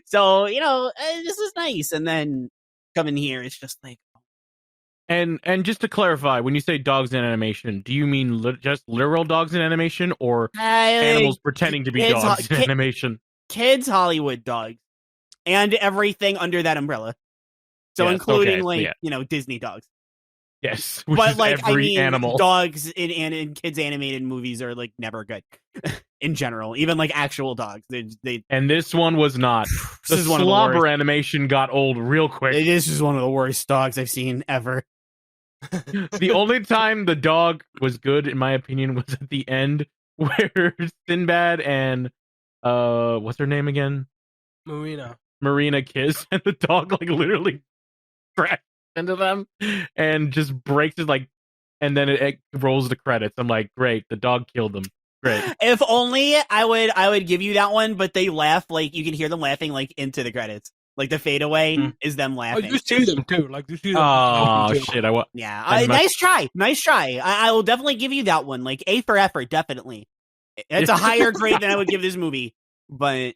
So, this is nice. And then coming here, it's just like. And just to clarify, when you say dogs in animation, do you mean just literal dogs in animation or animals pretending to be dogs in animation? Kids Hollywood dogs. And everything under that umbrella. So yes, including Disney dogs. Yes, but like animal. Dogs in kids animated movies are like never good in general. Even like actual dogs, they and this one was not. The slobber animation got old real quick. This is one of the worst dogs I've seen ever. The only time the dog was good, in my opinion, was at the end where Sinbad and what's her name again? Marina kiss, and the dog like literally crashed into them and just breaks it and then it rolls the credits. I'm like, great, the dog killed them. Great. If only I would give you that one, but they laugh like you can hear them laughing like into the credits. Like the fadeaway is them laughing. Oh, you see them too. Like you see them. Oh shit! Yeah. Nice try. I will definitely give you that one. Like A for effort, definitely. It's a higher grade than I would give this movie. But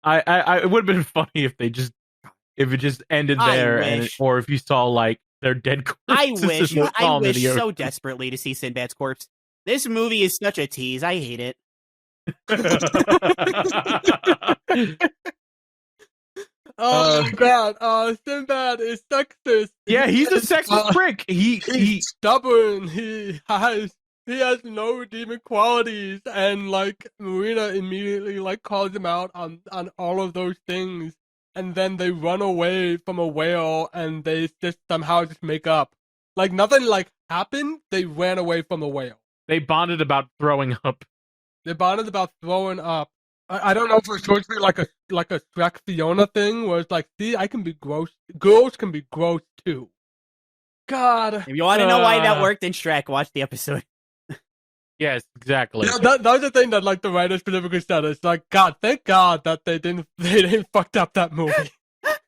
I it would have been funny if it just ended there, or if you saw like their dead corpses. I wish so desperately to see Sinbad's corpse. This movie is such a tease. I hate it. Oh god! Sinbad is sexist. Yeah, he's a sexist prick. He's stubborn. He has no redeeming qualities, and like Marina immediately like calls him out on all of those things, and then they run away from a whale, and they just somehow just make up. Like nothing like happened. They ran away from the whale. They bonded about throwing up. They bonded about throwing up. I don't know if it's supposed to be like a Shrek Fiona thing, where it's like, see, I can be gross. Girls can be gross too. God. If you want to know why that worked in Shrek, watch the episode. Yes, exactly. Yeah, that was the thing that like the writers specifically said. It's like, God, thank God that they didn't fucked up that movie.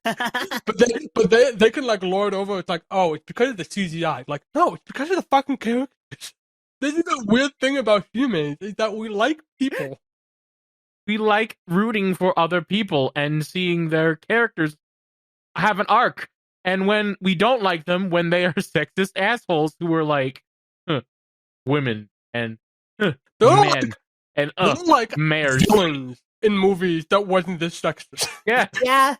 but they can like lord over. It's like, oh, it's because of the CGI. Like, no, it's because of the fucking characters. This is the weird thing about humans, is that we like people. We like rooting for other people and seeing their characters have an arc. And when we don't like them, when they are sexist assholes who are like, women and men like, and like mayors villains in movies that wasn't this sexist. Yeah.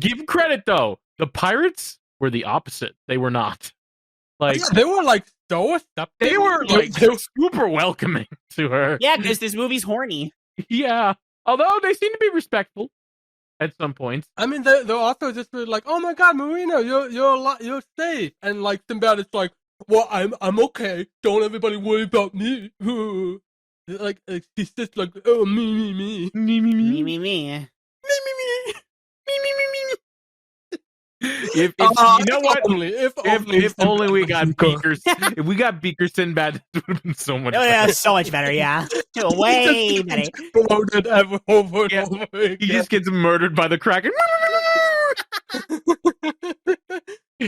Give credit though. The pirates were the opposite. They were not. Like they were like so accepting. They were like super welcoming to her. Yeah, because this movie's horny. Yeah. Although they seem to be respectful at some points. I mean, they're also just really like, oh my God, Marino, you're safe, and like Sinbad is like, well, I'm okay. Don't everybody worry about me. like he's just like, oh me. If you know what, if only we got Beakers. If we got Beaker Sinbad, it would have been so much better. Yeah, so much better, yeah. Way better. Exploded over and over again. He just gets murdered by the Kraken.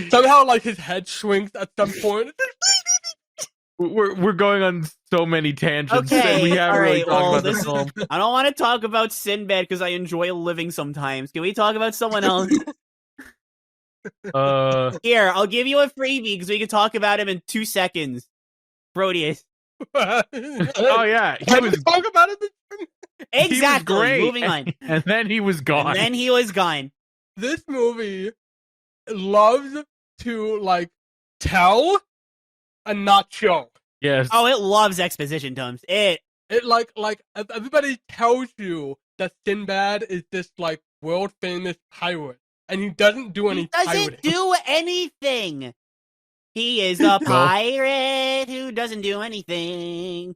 Somehow, like, his head shrinks at some point. We're going on so many tangents. Okay, and we haven't really talked about this film. I don't want to talk about Sinbad because I enjoy living sometimes. Can we talk about someone else? Here, I'll give you a freebie because we can talk about him in 2 seconds. Proteus. Oh yeah, he was talk about it. Exactly. He was great. Moving on. And then he was gone. This movie loves to like tell and not show. Yes. Oh, it loves exposition, Tums. It like everybody tells you that Sinbad is this like world famous pirate. And he doesn't do any pirating. Do anything. He is a pirate who doesn't do anything.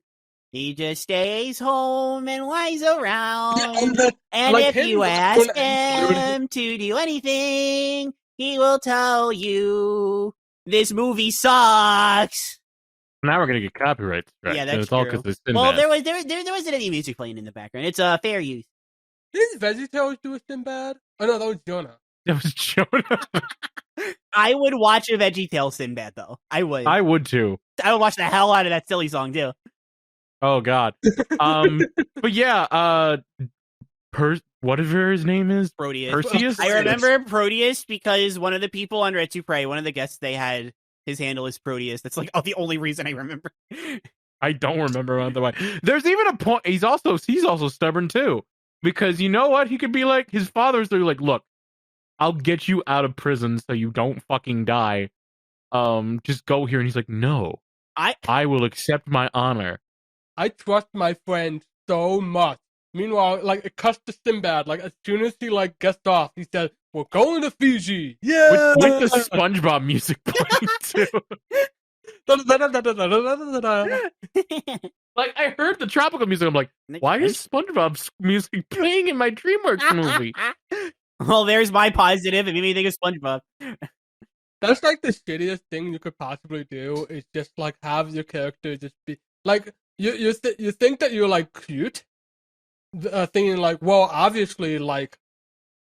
He just stays home and lies around. Yeah, and like if you ask him to do anything, he will tell you this movie sucks. Now we're gonna get copyright strike. Yeah, that's it's all true. because Well, there wasn't any music playing in the background. It's a fair use. Didn't VeggieTales do a Sinbad? Oh no, that was Jonah. That was Jonah. I would watch a VeggieTales Sinbad, though. I would. I would too. I would watch the hell out of that silly song too. Oh God. But yeah. Whatever his name is, Proteus. Perseus. I remember Proteus because one of the people on Red to Pray, one of the guests they had, his handle is Proteus. That's like the only reason I remember. I don't remember otherwise. There's even a point. He's also stubborn too, because you know what? He could be like his father's. They're like, look, I'll get you out of prison so you don't fucking die. Just go here. And he's like, no, I will accept my honor. I trust my friend so much. Meanwhile, like, it cuts to Sinbad. Like, as soon as he, like, gets off, he says, we're going to Fiji. Yeah! With the SpongeBob music playing, too. Like, I heard the tropical music. I'm like, why is SpongeBob's music playing in my DreamWorks movie? Well, there's my positive. It made me think of SpongeBob. That's, like, the shittiest thing you could possibly do, is just, like, have your character just be... Like, you think that you're, like, cute? Thinking like, well, obviously, like,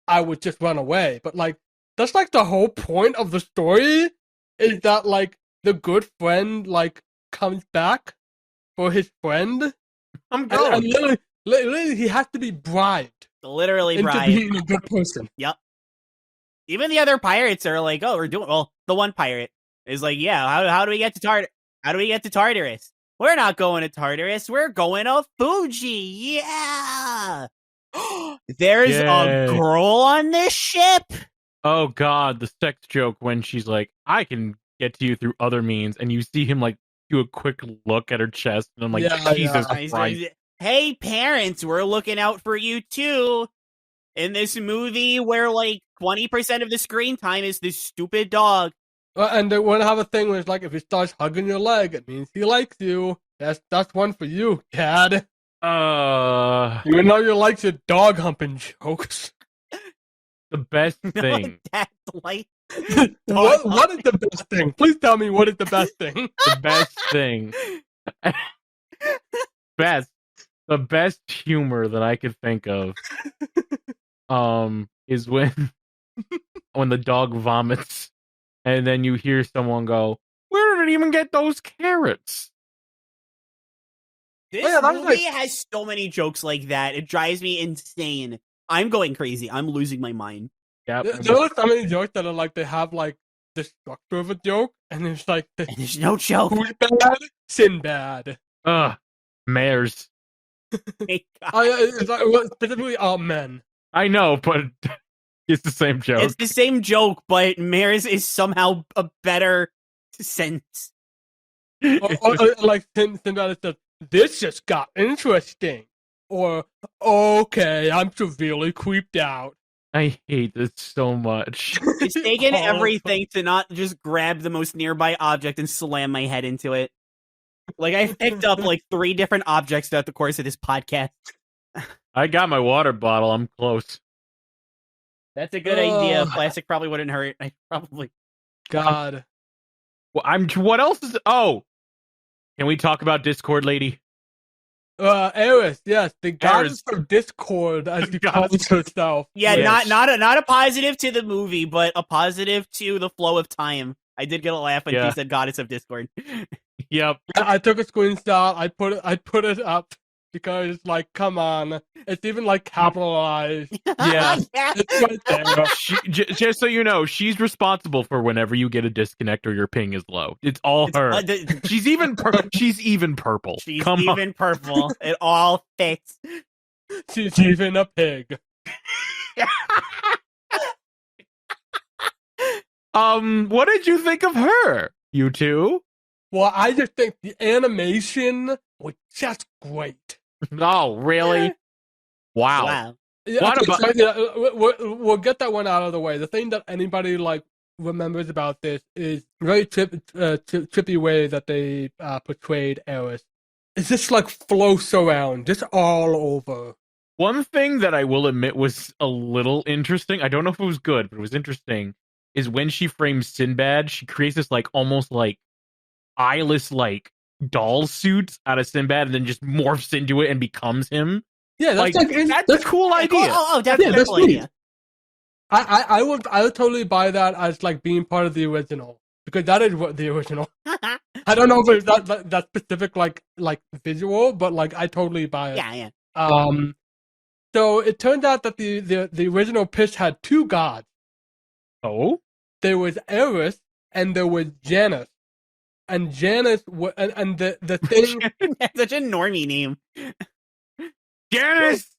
I would just run away. But, like, that's, like, the whole point of the story is that, like, the good friend, like, comes back for his friend. I'm going. And literally, he has to be bribed. Literally bribed. Into being a good person. Yep. Even the other pirates are like, oh, the one pirate is like, yeah, how do we get to Tartarus? We're not going to Tartarus. We're going to Fuji. Yeah. There's a girl on this ship. Oh, God. The sex joke when she's like, I can get to you through other means. And you see him like do a quick look at her chest. And I'm like, Jesus Christ. Hey, parents, we're looking out for you, too. In this movie where like 20% of the screen time is this stupid dog. And they want to have a thing where it's like, if he starts hugging your leg, it means he likes you. That's one for you, Dad. Even though you like your dog humping jokes. The best thing. Dad's like, what is the best thing? Please tell me what is the best thing. The best thing. The best humor that I could think of is when the dog vomits and then you hear someone go, "Where did it even get those carrots?" This movie has so many jokes like that. It drives me insane. I'm going crazy. I'm losing my mind. Yeah, there are so many jokes that are like, they have like the structure of a joke, and it's like, and there's no joke. Who's bad? Sinbad. Mares. It's like, specifically all men. I know, but it's the same joke. It's the same joke, but Mares is somehow a better sense. or like Sinbad says, "This just got interesting," or "Okay, I'm severely creeped out." I hate this so much. It's taken everything to not just grab the most nearby object and slam my head into it. Like, I've picked up like 3 different objects throughout the course of this podcast. I got my water bottle. I'm close. That's a good idea. Plastic probably wouldn't hurt. God. Well, what else is... Oh! Can we talk about Discord Lady? Eris, yes, the goddess of Discord, as she calls herself. Yeah, yes. not a positive to the movie, but a positive to the flow of time. I did get a laugh when she said goddess of Discord. Yep. I took a screenshot. I put it up because, like, come on, it's even like capitalized. Yeah, it's right there. Just so you know, she's responsible for whenever you get a disconnect or your ping is low. It's all her. She's even purple. She's even purple. It all fits. She's even a pig. What did you think of her? You two? Well, I just think the animation was just great. Oh, really? Wow. Yeah, what about? We'll get that one out of the way. The thing that anybody like remembers about this is very trippy way that they portrayed Eris. It's just like flow surround, just all over. One thing that I will admit was a little interesting. I don't know if it was good, but it was interesting. Is when she frames Sinbad, she creates this like almost like eyeless like doll suit out of Sinbad and then just morphs into it and becomes him. Yeah, that's a cool idea. Definitely. Yeah, that's cool idea. I would totally buy that as like being part of the original, because that is what the original. I don't know if it's that specific like visual, but like I totally buy it. Yeah. So it turned out that the original pitch had 2 gods. Oh? There was Eris and there was Janus. And Janus, and the thing... That's such a normie name. Janus!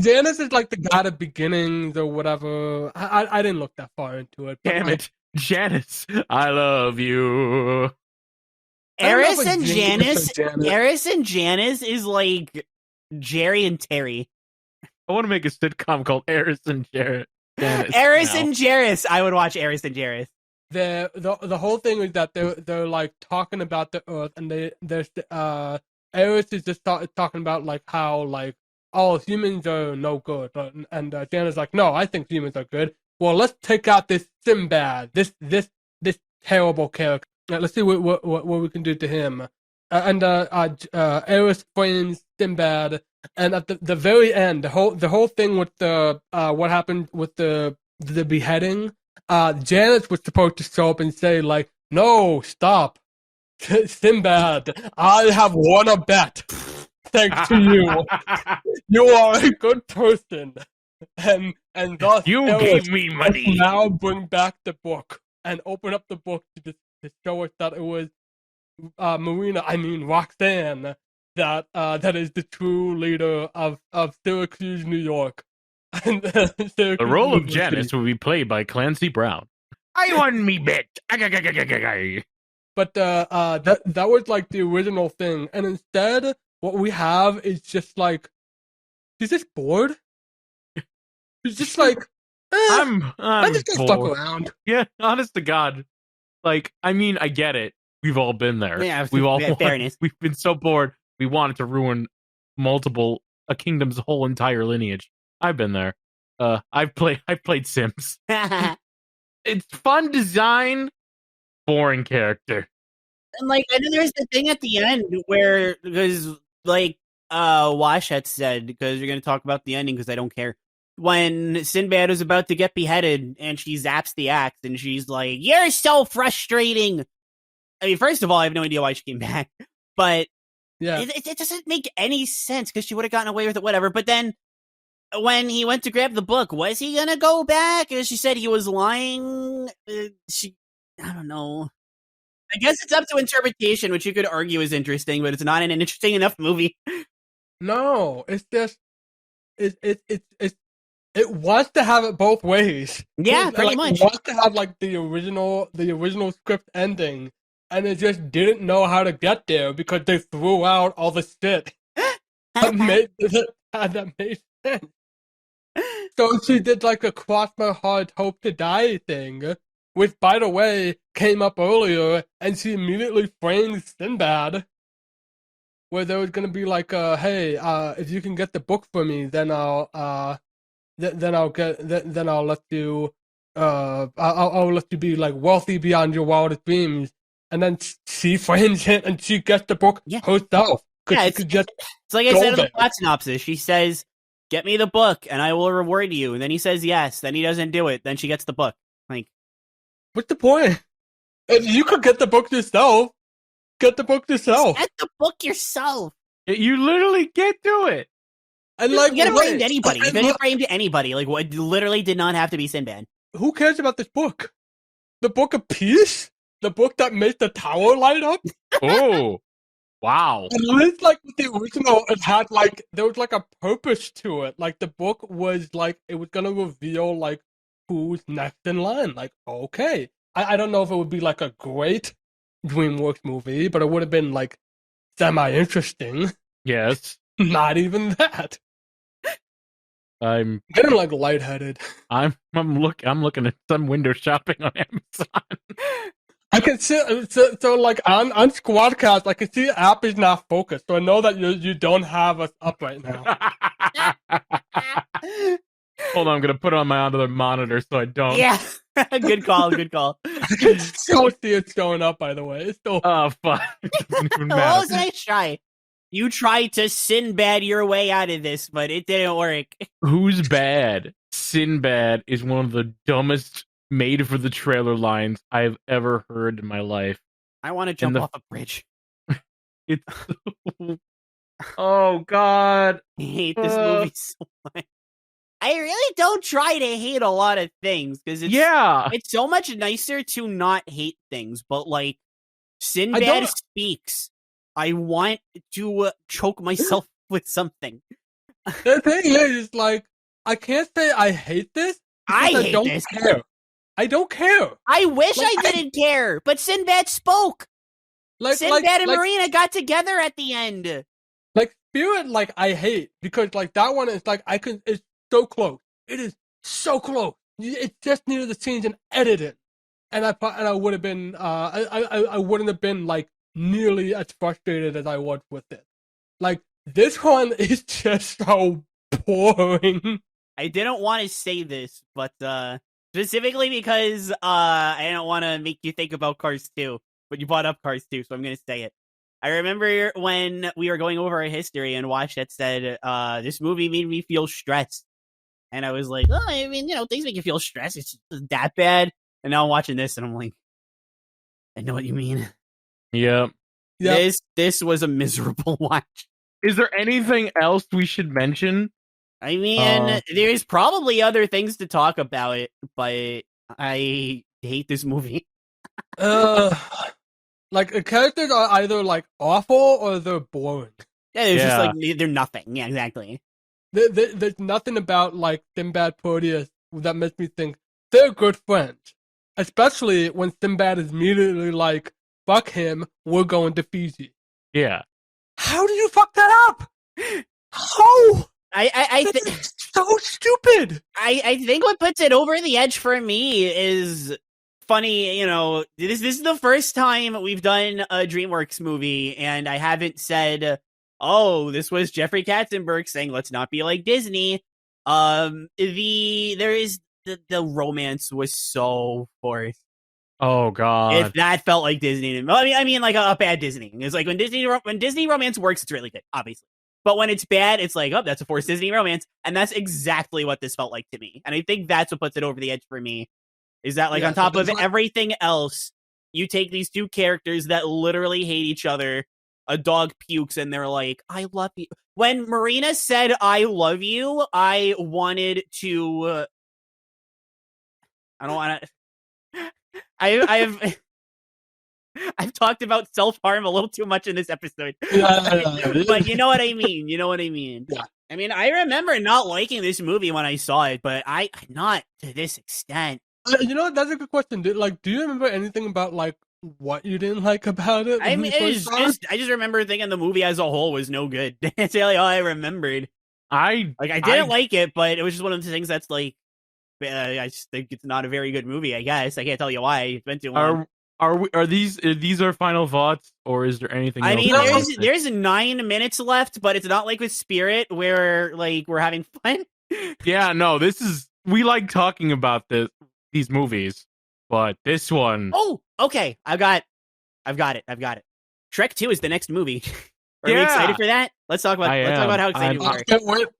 Janus is like the god of beginnings or whatever. I didn't look that far into it. Damn it. Janus, I love you. Eris and Janus is like Jerry and Terry. I want to make a sitcom called Eris and Janus. Eris and Jairus. I would watch Eris and Jairus. The whole thing is that they're like talking about the Earth, and there's Eris is just talking about like how like humans are no good, and Janus is like, no, I think humans are good. Well, let's take out this Sinbad, this terrible character. Let's see what we can do to him. Eris frames Sinbad, and at the very end, the whole thing with the what happened with the beheading, Janus was supposed to show up and say like, "No, stop, Sinbad, I have won a bet. Thanks to you, you are a good person, and thus you gave me money. Now bring back the book and open up the book to show us that it was Roxanne, that is the true leader of Syracuse, New York." The role of Janus will be played by Clancy Brown. I won me bet. But that was like the original thing, and instead, what we have is just like, she's just bored. She's just like, I'm just gonna bored. fuck around. Yeah, honest to God. Like, I mean, I get it. We've all been there. Yeah, we've all fairness. We've been so bored. We wanted to ruin a kingdom's whole entire lineage. I've been there. I've played Sims. It's fun design, boring character. And like, I know there's the thing at the end where, because like Wash had said, because you're gonna talk about the ending because I don't care. When Sinbad was about to get beheaded and she zaps the axe and she's like, "You're so frustrating." I mean, first of all, I have no idea why she came back, but yeah, it doesn't make any sense because she would have gotten away with it, whatever. But then when he went to grab the book, was he gonna go back? And she said he was lying. I don't know. I guess it's up to interpretation, which you could argue is interesting, but it's not an interesting enough movie. No, it's just it wants to have it both ways. Yeah, pretty much. It wants to have like the original script ending, and it just didn't know how to get there because they threw out all the shit that made sense. So she did like a cross my heart, hope to die thing, which, by the way, came up earlier, and she immediately framed Sinbad, where there was gonna be like, hey, if you can get the book for me, then I'll let you, I'll let you be like wealthy beyond your wildest dreams. And then she frames him, and she gets the book herself. Yeah, it's like I said in the plot synopsis. She says, "Get me the book, and I will reward you." And then he says yes. Then he doesn't do it. Then she gets the book. Like, what's the point? If you could get the book yourself, get the book yourself. Get the book yourself. You literally get to it. And like, you could have framed anybody. You could have framed anybody. Like, what? Literally did not have to be Sinbad. Who cares about this book? The Book of Peace? The book that made the tower light up? Oh, wow. At least, like, with the original, it had, like, there was, like, a purpose to it. Like, the book was, like, it was gonna reveal, like, who's next in line. Like, okay. I don't know if it would be, like, a great DreamWorks movie, but it would have been, like, semi-interesting. Yes. Not even that. I'm getting like lightheaded. I'm looking at some window shopping on Amazon. I can see so like on Squadcast, I can see the app is not focused, so I know that you don't have us up right now. Hold on, I'm gonna put it on my other monitor so I don't. Yeah, good call, good call. I can still see it showing up. By the way, it's still. Oh fuck! It doesn't even matter. What was a nice try? You tried to Sinbad your way out of this, but it didn't work. Who's bad? Sinbad is one of the dumbest made for the trailer lines I've ever heard in my life. I want to jump off a bridge. It's oh god, I hate this movie so much. I really don't try to hate a lot of things because it's so much nicer to not hate things. But like Sinbad speaks, I want to choke myself with something. The thing is, like, I can't say I hate this. I don't care. I don't care. I wish I didn't care, but Sinbad spoke. Sinbad and Marina got together at the end. Like Spirit, like I hate because like that one is like it's so close. It is so close. It just needed to change and edit it, and I would have been I wouldn't have been like nearly as frustrated as I was with it. Like this one is just so boring. I didn't want to say this, but specifically because I don't want to make you think about Cars 2, but you brought up Cars 2, so I'm going to say it. I remember when we were going over our history and Washette said, this movie made me feel stressed. And I was like, oh, I mean, things make you feel stressed. It's that bad. And now I'm watching this and I'm like, I know what you mean. Yep. This was a miserable watch. Is there anything else we should mention? I mean, there's probably other things to talk about it, but I hate this movie. Like, the characters are either, like, awful or they're boring. Yeah, there's just, like, they're nothing. Yeah, exactly. There's nothing about, like, Sinbad Proteus that makes me think they're good friends. Especially when Sinbad is immediately like, fuck him, we're going to Fiji. Yeah. How do you fuck that up? How? I think so so stupid. I think what puts it over the edge for me is funny. You know, this is the first time we've done a DreamWorks movie, and I haven't said, "Oh, this was Jeffrey Katzenberg saying let's not be like Disney." The romance was so forced. Oh God! If that felt like Disney, I mean, like a bad Disney. It's like when Disney romance works, it's really good, obviously. But when it's bad, it's like, oh, that's a forced Disney romance, and that's exactly what this felt like to me. And I think that's what puts it over the edge for me. Is that on top of everything else, you take these two characters that literally hate each other. A dog pukes, and they're like, "I love you." When Marina said, "I love you," I wanted to. I don't want to. I've talked about self-harm a little too much in this episode. But you know what I mean. You know what I mean. Yeah. I mean, I remember not liking this movie when I saw it, but I not to this extent. You know, that's a good question. Do you remember anything about what you didn't like about it? I mean, I just remember thinking the movie as a whole was no good. That's really all I remembered. I didn't like it, but it was just one of the things that's like. I just think it's not a very good movie. I guess I can't tell you why. It's been too long. Are these our final thoughts, or is there anything else? I mean, there's 9 minutes left, but it's not like with Spirit where we're having fun. Yeah, no, we like talking about these movies, but this one. Oh, okay. I've got it. Shrek 2 is the next movie. Are we excited for that? Let's talk about how excited we are.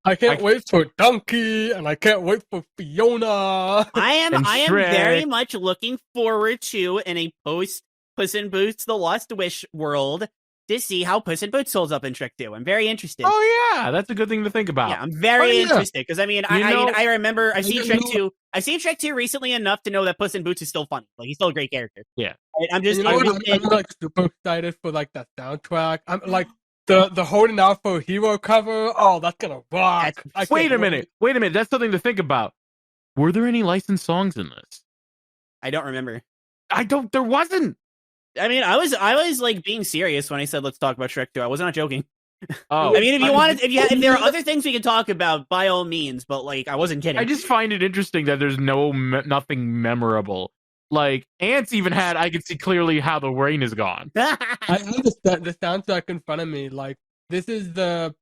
I can't wait for Donkey, and I can't wait for Fiona. I am very much looking forward to, in a post Puss in Boots: The Lost Wish world, to see how Puss in Boots holds up in Shrek 2. I'm very interested. Oh yeah, that's a good thing to think about. Yeah, I'm very interested because I remember I've seen Shrek 2. I've seen Shrek 2 recently enough to know that Puss in Boots is still funny. Like, he's still a great character. Yeah, I'm super excited for that soundtrack. I'm like. The Holding Out for Hero cover, oh, that's gonna rock. Wait a minute. That's something to think about. Were there any licensed songs in this? I don't remember. There wasn't. I mean, I was like being serious when I said let's talk about Shrek 2. I was not joking. Oh, I mean, if there are other things we can talk about, by all means. But I wasn't kidding. I just find it interesting that there's nothing memorable. Like, Ants even had, I could see clearly how the rain is gone. I have the soundtrack in front of me. Like, this is the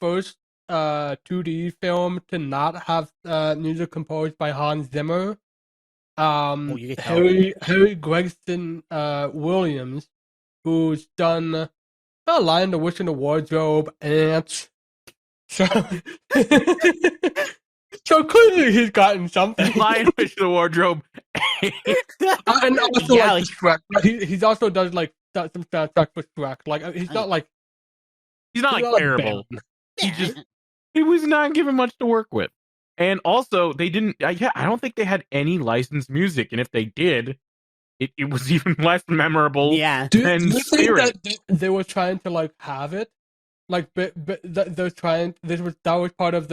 first 2D film to not have music composed by Hans Zimmer. Harry Gregson Williams, who's done Lion, the Witch, and the Wardrobe, Ants. So clearly he's gotten something. Lion, Witch, the Wardrobe. And also Shrek. He's also does some soundtrack for Shrek. He's not terrible. He was not given much to work with. And also they didn't. I don't think they had any licensed music, and if they did, it was even less memorable. Yeah. Than Spirit. They were trying to have it, but they're trying. That was part of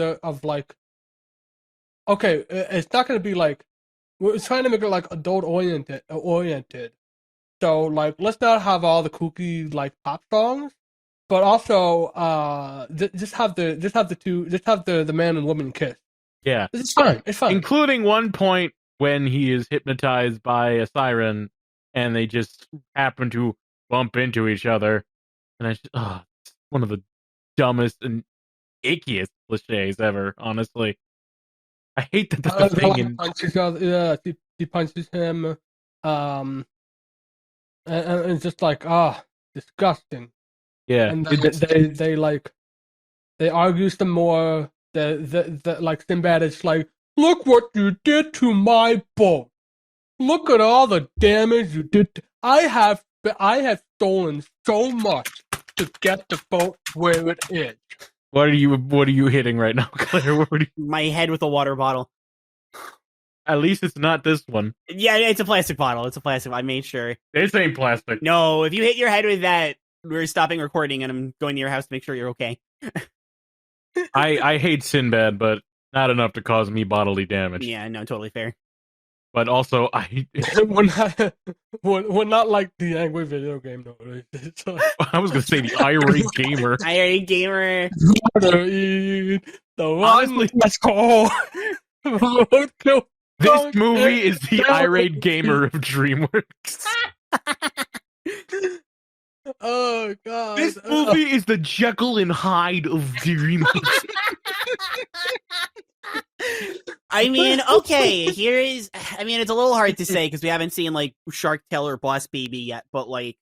okay, it's not going to be we're trying to make it adult oriented. So let's not have all the kooky pop songs, but also just have the man and woman kiss. Yeah, it's fine. It's fine, including one point when he is hypnotized by a siren, and they just happen to bump into each other, and it's one of the dumbest and ickiest cliches ever. Honestly. I hate that that's a thing. She punches him, and it's just disgusting. Yeah, and they argue some more. Sinbad is look what you did to my boat. Look at all the damage you did. I have stolen so much to get the boat where it is. What are you hitting right now, Claire? My head with a water bottle. At least it's not this one. Yeah, it's a plastic bottle. It's a plastic. I made sure. This ain't plastic. No, if you hit your head with that, we're stopping recording, and I'm going to your house to make sure you're okay. I hate Sinbad, but not enough to cause me bodily damage. Yeah, no, totally fair. But also, we're not like the angry video game though. I was gonna say the irate gamer. Irate gamer. The one that's called. This movie is the irate gamer of DreamWorks. Oh god! This movie is the Jekyll and Hyde of DreamWorks. I mean, okay, it's a little hard to say because we haven't seen like Shark Tale or Boss Baby yet, but like,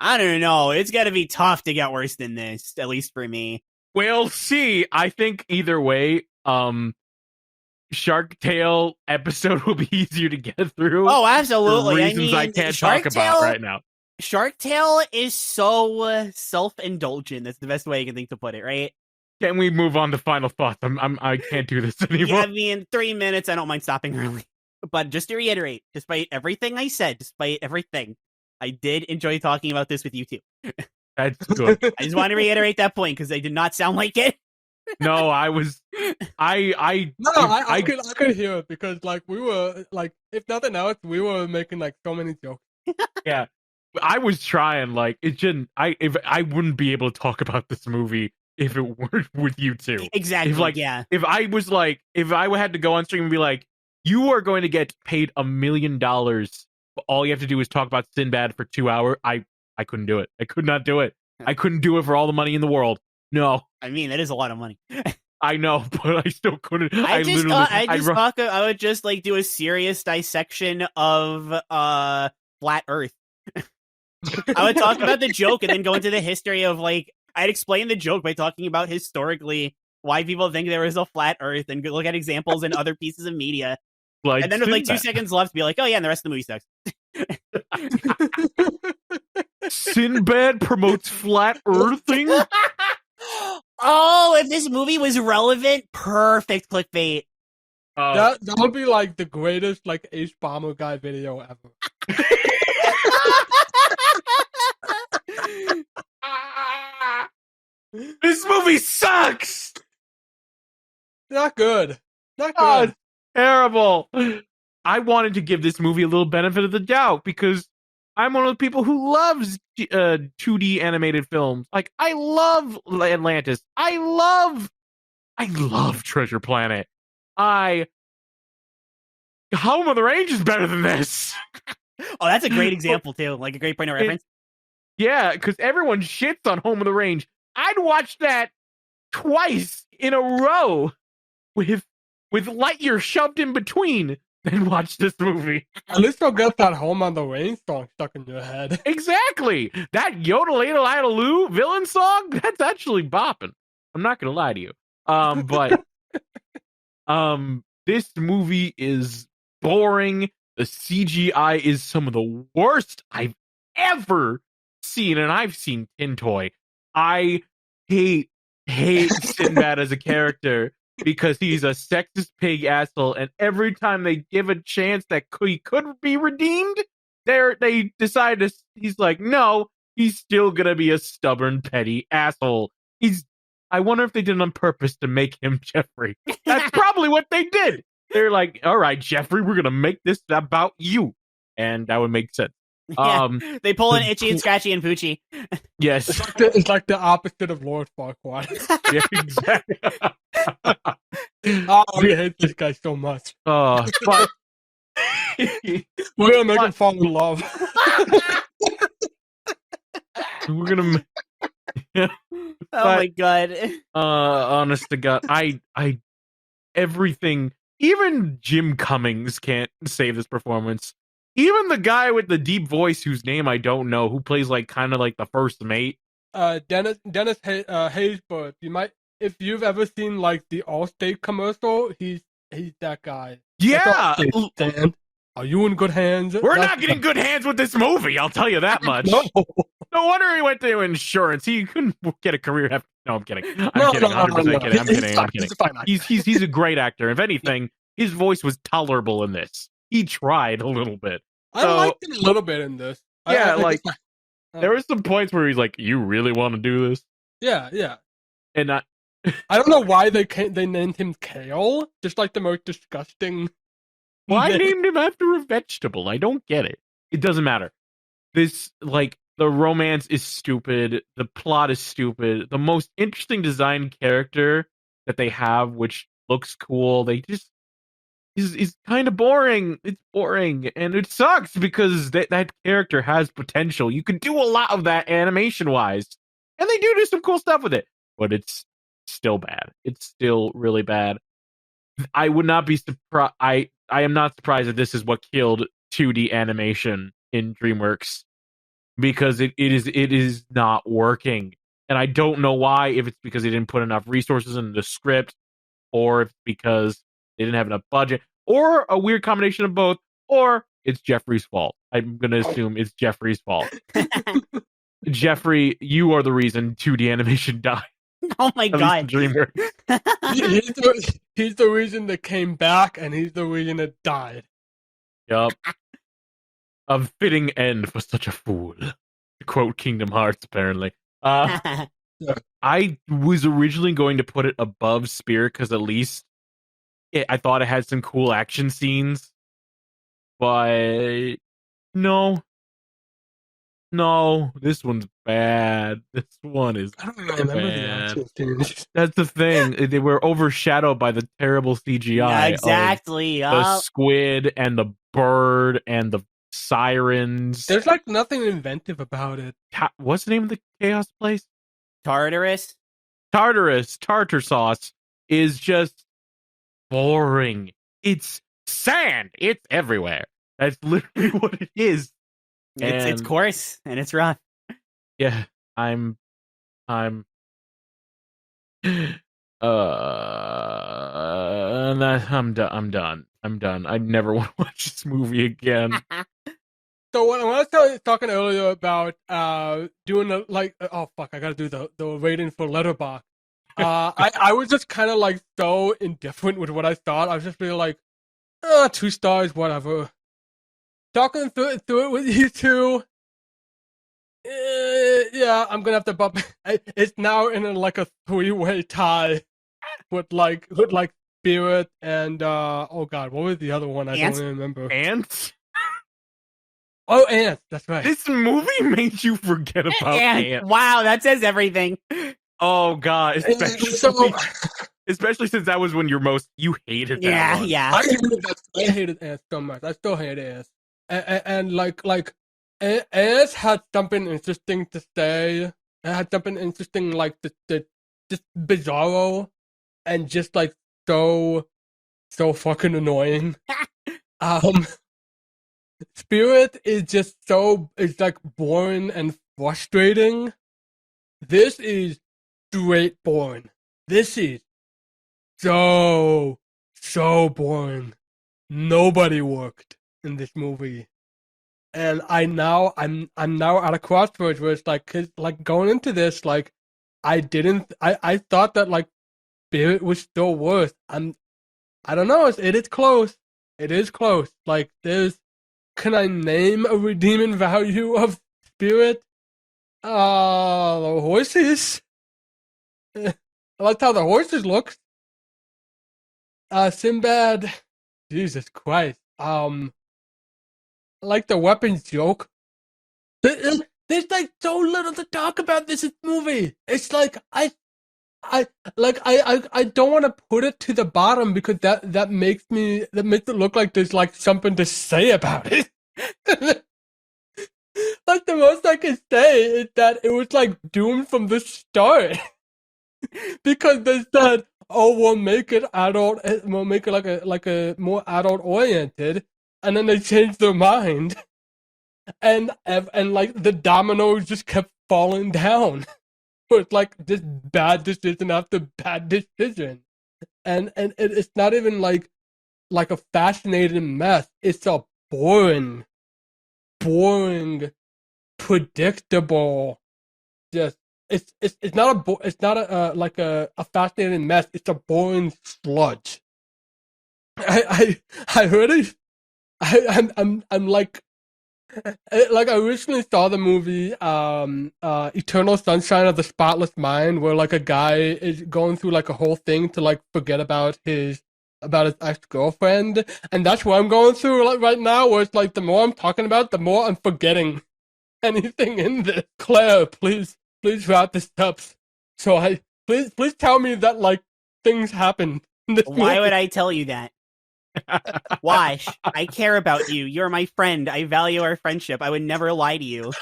I don't know, it's gotta be tough to get worse than this, at least for me. We'll see. I think either way, Shark Tale episode will be easier to get through. Oh, absolutely. For reasons I can't talk about right now. Shark Tale is so self-indulgent. That's the best way I can think to put it, right? Can we move on to final thoughts? I can't do this anymore. Yeah, I mean, 3 minutes, I don't mind stopping early. But just to reiterate, despite everything I said, despite everything, I did enjoy talking about this with you too. That's good. I just want to reiterate that point because they did not sound like it. No, I could hear it because like we were like, if nothing else, we were making like so many jokes. Yeah, I was trying. Like it shouldn't. If I wouldn't be able to talk about this movie if it weren't with you two. Exactly. If I was like, if I had to go on stream and be like, you are going to get paid $1 million, but all you have to do is talk about Sinbad for 2 hours. I couldn't do it. I could not do it. I couldn't do it for all the money in the world. No. I mean, that is a lot of money. I know, but I still couldn't. I would just like do a serious dissection of flat Earth. I would talk about the joke and then go into the history of like I'd explain the joke by talking about historically why people think there is a flat Earth and look at examples in other pieces of media. Like and then with like 2 seconds left, be like, oh yeah, and the rest of the movie sucks. Sinbad promotes flat earthing. Oh, if this movie was relevant, perfect clickbait. That would be like the greatest like Ace Bomber guy video ever. This movie sucks. Not good. Not good. Oh, it's terrible. I wanted to give this movie a little benefit of the doubt because I'm one of the people who loves 2D animated films. Like I love Atlantis. I love Treasure Planet. Home of the Range is better than this. Oh, that's a great example too. Like a great point of reference. Yeah, because everyone shits on Home of the Range. I'd watch that twice in a row with Lightyear shoved in between. Then watch this movie. At least you'll get that Home on the Range song stuck in your head. Exactly. That Yodel Adel Idaloo villain song, that's actually bopping. I'm not gonna lie to you. But this movie is boring. The CGI is some of the worst I've ever seen, and I've seen Tin Toy. I hate Sinbad as a character. Because he's a sexist pig asshole, and every time they give a chance that he could be redeemed, they decide to. He's like, no, he's still gonna be a stubborn, petty asshole. I wonder if they did it on purpose to make him Jeffrey. That's probably what they did. They're like, all right, Jeffrey, we're gonna make this about you, and that would make sense. Yeah, they pull in Itchy and Scratchy and Poochie. Yes, it's like the opposite of Lord Farquaad. Yeah, exactly. Oh, we hate this guy so much. But we're gonna make him fall in love. We're gonna. Oh my god! Honest to God, I everything. Even Jim Cummings can't save this performance. Even the guy with the deep voice, whose name I don't know, who plays like kind of like the first mate. Dennis Haysbert. If you've ever seen like the Allstate commercial, he's that guy. Yeah. Are you in good hands? We're not getting good hands with this movie. I'll tell you that much. No wonder he went to insurance. He couldn't get a career. No, I'm kidding. I'm kidding. He's a great actor. If anything, his voice was tolerable in this. He tried a little bit. I liked him a little bit in this. Yeah, there were some points where he's like, "You really want to do this?" Yeah. And I don't know why they named him Kale. Just like the most disgusting Why named him after a vegetable? I don't get it. It doesn't matter. This, like, the romance is stupid. The plot is stupid. The most interesting designed character that they have, which looks cool, they just is kind of boring. It's boring, and it sucks because that character has potential. You could do a lot of that animation wise, and they do some cool stuff with it. But it's still bad. It's still really bad. I would not be surprised. I am not surprised that this is what killed 2D animation in DreamWorks, because it is not working, and I don't know why. If it's because they didn't put enough resources in the script, or if it's because they didn't have enough budget, or a weird combination of both, or it's Jeffrey's fault. I'm gonna assume it's Jeffrey's fault. Jeffrey, you are the reason 2D animation died. Oh my god! DreamWorks. he's the reason that came back, and he's the reason it died. Yup. A fitting end for such a fool. To quote Kingdom Hearts, apparently. I was originally going to put it above Spirit because at least I thought it had some cool action scenes, but no, this one's bad. This one is I don't remember the action scenes. That's the thing. They were overshadowed by the terrible CGI. Yeah, exactly. The squid and the bird and the sirens. There's like nothing inventive about it. What's the name of the chaos place? Tartarus. Tartar sauce is just boring. It's sand. It's everywhere. That's literally what it is. It's coarse and it's rough. Yeah, I'm done. I'm done. I never want to watch this movie again. So when I was talking earlier about doing oh fuck, I gotta do the rating for Letterboxd. I was just kind of like so indifferent with what I thought. I was just really like, 2 stars, whatever. Talking through it with you two. Yeah, I'm gonna have to bump. It's now in a 3-way tie with Spirit and oh god, what was the other one? I don't even remember. Ants? Oh, Ants. That's right. This movie made you forget about Ants. Wow, that says everything. Oh god, especially since that was when you hated that one. Yeah. I hated Ants so much. I still hate Ants. And Ants had something interesting to say. It had something interesting, just bizarro, and just so fucking annoying. Spirit is just boring and frustrating. This is straight boring. This is so boring. Nobody worked in this movie, and I'm now at a crossroads where it's going into this, I thought that Spirit was still worth. I don't know. It is close. It is close. Can I name a redeeming value of Spirit? The horses. I liked how the horses looked. Sinbad. Jesus Christ. I like the weapons joke. There's so little to talk about this movie. It's I don't want to put it to the bottom because that makes it look like there's something to say about it. The most I can say is that it was doomed from the start. Because they said, oh, we'll make it adult, we'll make it like a more adult oriented, and then they changed their mind. And the dominoes just kept falling down. It's this bad decision after bad decision, and it's not even like a fascinating mess. It's a boring, predictable. Just it's not a fascinating mess. It's a boring sludge. I heard it. I recently saw the movie Eternal Sunshine of the Spotless Mind, where a guy is going through a whole thing to forget about his about his ex-girlfriend, and that's what I'm going through like right now. Where it's like the more I'm talking about, the more I'm forgetting anything in this. Claire, please wrap this up. So please tell me that like things happen in this Why movie. would I tell you that? Wash, I care about you. You're my friend. I value our friendship. I would never lie to you.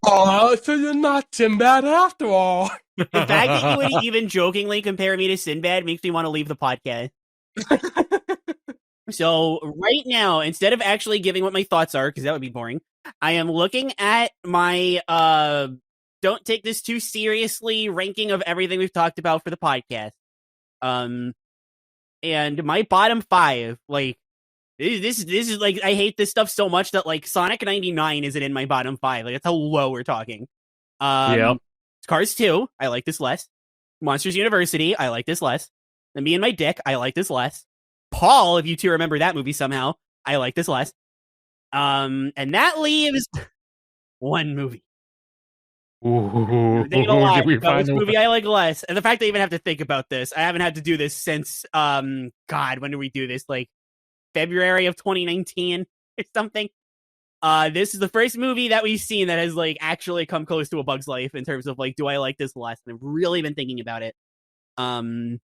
Oh, so you're not Sinbad after all. The fact that you would even jokingly compare me to Sinbad makes me want to leave the podcast. So right now, instead of actually giving what my thoughts are, because that would be boring, I am looking at my don't take this too seriously ranking of everything we've talked about for the podcast. And my bottom 5, like, this is like, I hate this stuff so much that like Sonic 99 isn't in my bottom 5. Like, that's how low we're talking. Yep. Cars 2, I like this less. Monsters University, I like this less. And Me and My Dick, I like this less. Paul, if you two remember that movie somehow, I like this less. And that leaves one movie. Ooh, This movie I like less. And the fact that I even have to think about this, I haven't had to do this since, God, when did we do this? Like, February of 2019 or something. This is the first movie that we've seen that has, like, actually come close to A Bug's Life in terms of, like, do I like this less? And I've really been thinking about it. And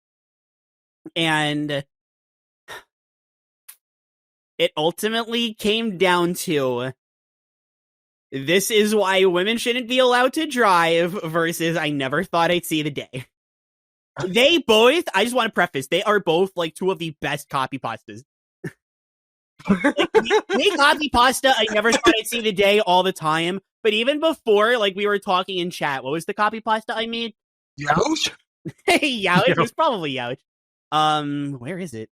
it ultimately came down to this is why women shouldn't be allowed to drive versus I never thought I'd see the day. They both, I just want to preface, they are both like two of the best copy pastas. They copy pasta, I never thought I'd see the day all the time. But even before, like we were talking in chat, what was the copy pasta I made? Youch? Youch, it was probably Youch. Where is it?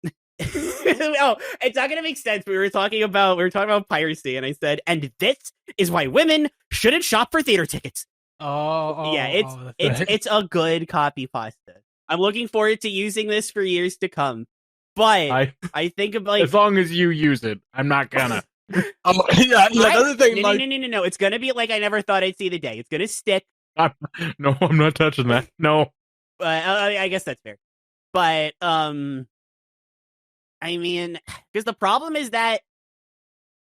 Oh, it's not gonna make sense. We were talking about piracy, and I said, and this is why women shouldn't shop for theater tickets. It's a good copy pasta. I'm looking forward to using this for years to come. But I think about like, as long as you use it, I'm not gonna. Another thing, no. It's gonna be like I never thought I'd see the day. It's gonna stick. I'm not touching that. No. I guess that's fair. But I mean, because the problem is that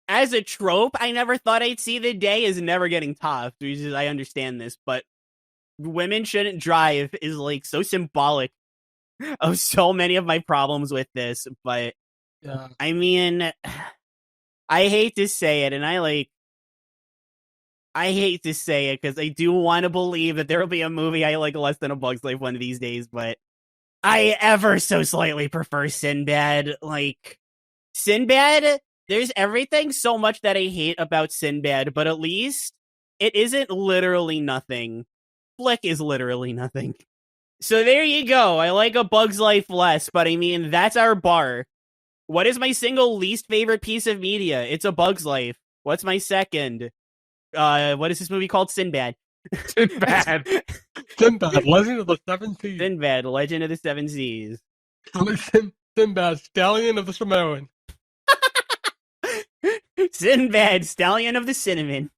as a trope, I never thought I'd see the day is never getting topped. I understand this, but women shouldn't drive is like so symbolic of so many of my problems with this. But yeah. I mean, I hate to say it, and I hate to say it because I do want to believe that there will be a movie I like less than A Bug's Life one of these days, but I ever so slightly prefer Sinbad. Like, Sinbad, there's everything so much that I hate about Sinbad, but at least it isn't literally nothing. Flick is literally nothing. So there you go. I like A Bug's Life less, but I mean, that's our bar. What is my single least favorite piece of media? It's A Bug's Life. What's my second? What is this movie called? Sinbad. Sinbad, Legend of the Seven Seas. Sinbad, Legend of the Seven Seas. Sinbad, Stallion of the Cinnamon. Sinbad, Stallion of the Cinnamon.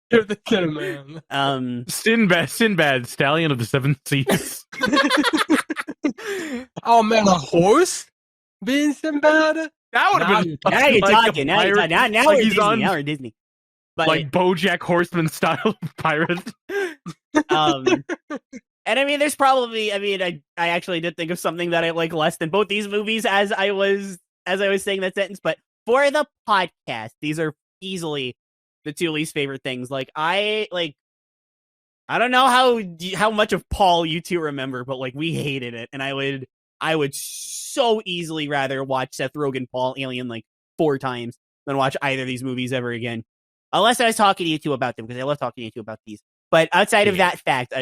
The Cinnamon. Sinbad, Stallion of the Seven Seas. Oh man, a horse being Sinbad? That would have been. Now you're talking. Now we're Disney. Now we're Disney. But, like BoJack Horseman style pirate. And I mean, there's probably. I mean, I actually did think of something that I like less than both these movies as I was saying that sentence. But for the podcast, these are easily the two least favorite things. Like I don't know how much of Paul you two remember, but like we hated it, and I would so easily rather watch Seth Rogen Paul Alien like 4 times than watch either of these movies ever again. Unless I was talking to you two about them, because I love talking to you two about these. But outside of that fact,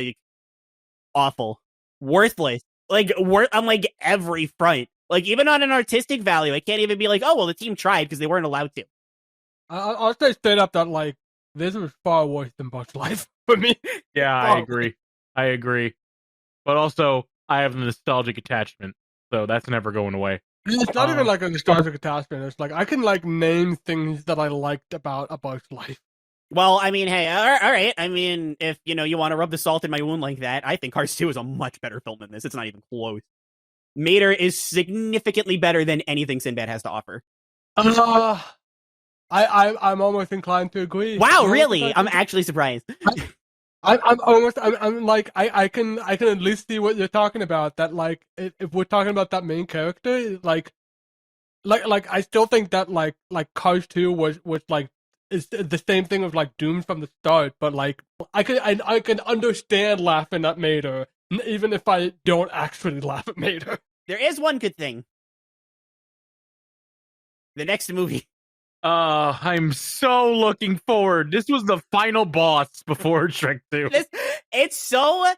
awful, worthless, like on like every front. Like even on an artistic value, I can't even be like, oh well, the team tried because they weren't allowed to. I'll say straight up that like this was far worse than Bug's Life for me. Yeah, I agree. But also, I have a nostalgic attachment, so that's never going away. It's not even like a nostalgic attachment. It's like I can like name things that I liked about A Bug's Life. Well, I mean, hey, all right. I mean, if you want to rub the salt in my wound like that, I think Cars 2 is a much better film than this. It's not even close. Mater is significantly better than anything Sinbad has to offer. I'm almost inclined to agree. Wow, really? I'm actually surprised. I'm like I can at least see what you're talking about. That like if we're talking about that main character, like I still think that like Cars 2 was like is the same thing with like Doom from the start, but like I can understand laughing at Mater even if I don't actually laugh at Mater. There is one good thing. The next movie. I'm so looking forward. This was the final boss before Shrek 2. It's so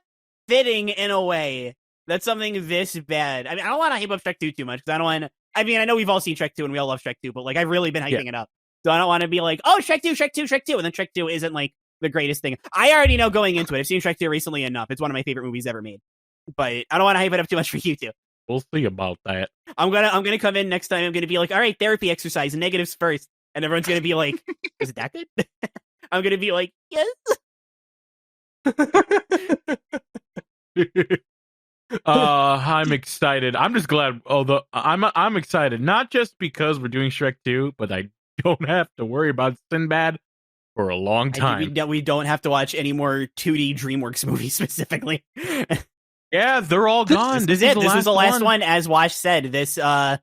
fitting in a way that something this bad. I mean, I don't want to hype up Shrek 2 too much because I don't want. I mean, I know we've all seen Shrek 2 and we all love Shrek 2, but like I've really been hyping it up. So I don't want to be like, oh, Shrek 2, Shrek 2, Shrek 2, and then Shrek 2 isn't like the greatest thing. I already know going into it. I've seen Shrek 2 recently enough. It's one of my favorite movies ever made. But I don't want to hype it up too much for you two. We'll see about that. I'm gonna come in next time. I'm gonna be like, all right, therapy exercise, negatives first, and everyone's gonna be like, is it that good? I'm gonna be like, yes. I'm excited. I'm just glad. Although I'm excited not just because we're doing Shrek 2, but I don't have to worry about Sinbad for a long time. We don't have to watch any more 2D DreamWorks movies specifically. Yeah, they're all gone. This is the last one. As Wash said, this Shrek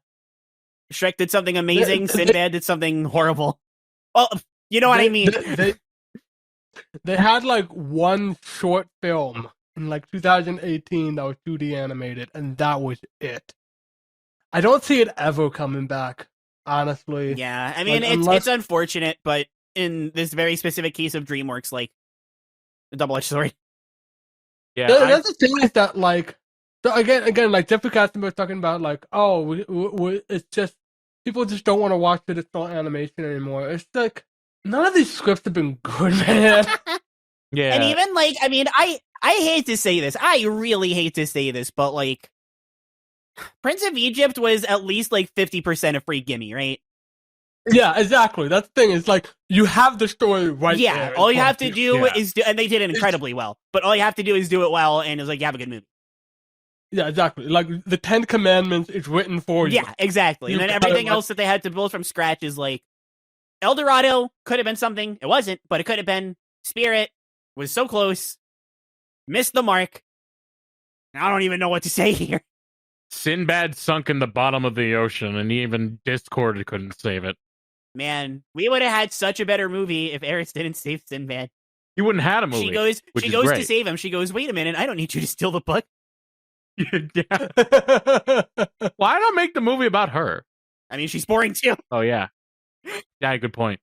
did something amazing. Sinbad did something horrible. Well, you know what I mean. They had like one short film in like 2018 that was 2D animated, and that was it. I don't see it ever coming back, honestly. Yeah, I mean, it's unfortunate, but in this very specific case of DreamWorks, like, a double-edged sword. Yeah, that's the thing is that like, so again, like Jeffrey Katzenberg was talking about like, oh, it's just people just don't want to watch traditional animation anymore. It's like none of these scripts have been good, man. Yeah, and even like, I mean, I hate to say this, I really hate to say this, but like, Prince of Egypt was at least like 50% a free gimme, right? Yeah, exactly. That's the thing. It's like you have the story right there. Yeah, all you have to do is and they did it incredibly well. But all you have to do is do it well, and it's like you have a good movie. Yeah, exactly. Like the 10 Commandments is written for you. Yeah, exactly. And then everything else that they had to build from scratch is like El Dorado could have been something. It wasn't, but it could have been. Spirit was so close, missed the mark. I don't even know what to say here. Sinbad sunk in the bottom of the ocean, and even Discord couldn't save it. Man, we would have had such a better movie if Eris didn't save Sinbad. You wouldn't have had a movie. She goes to save him. She goes, wait a minute, I don't need you to steal the book. Yeah. Why not make the movie about her? I mean, she's boring too. Oh, yeah. Yeah, good point.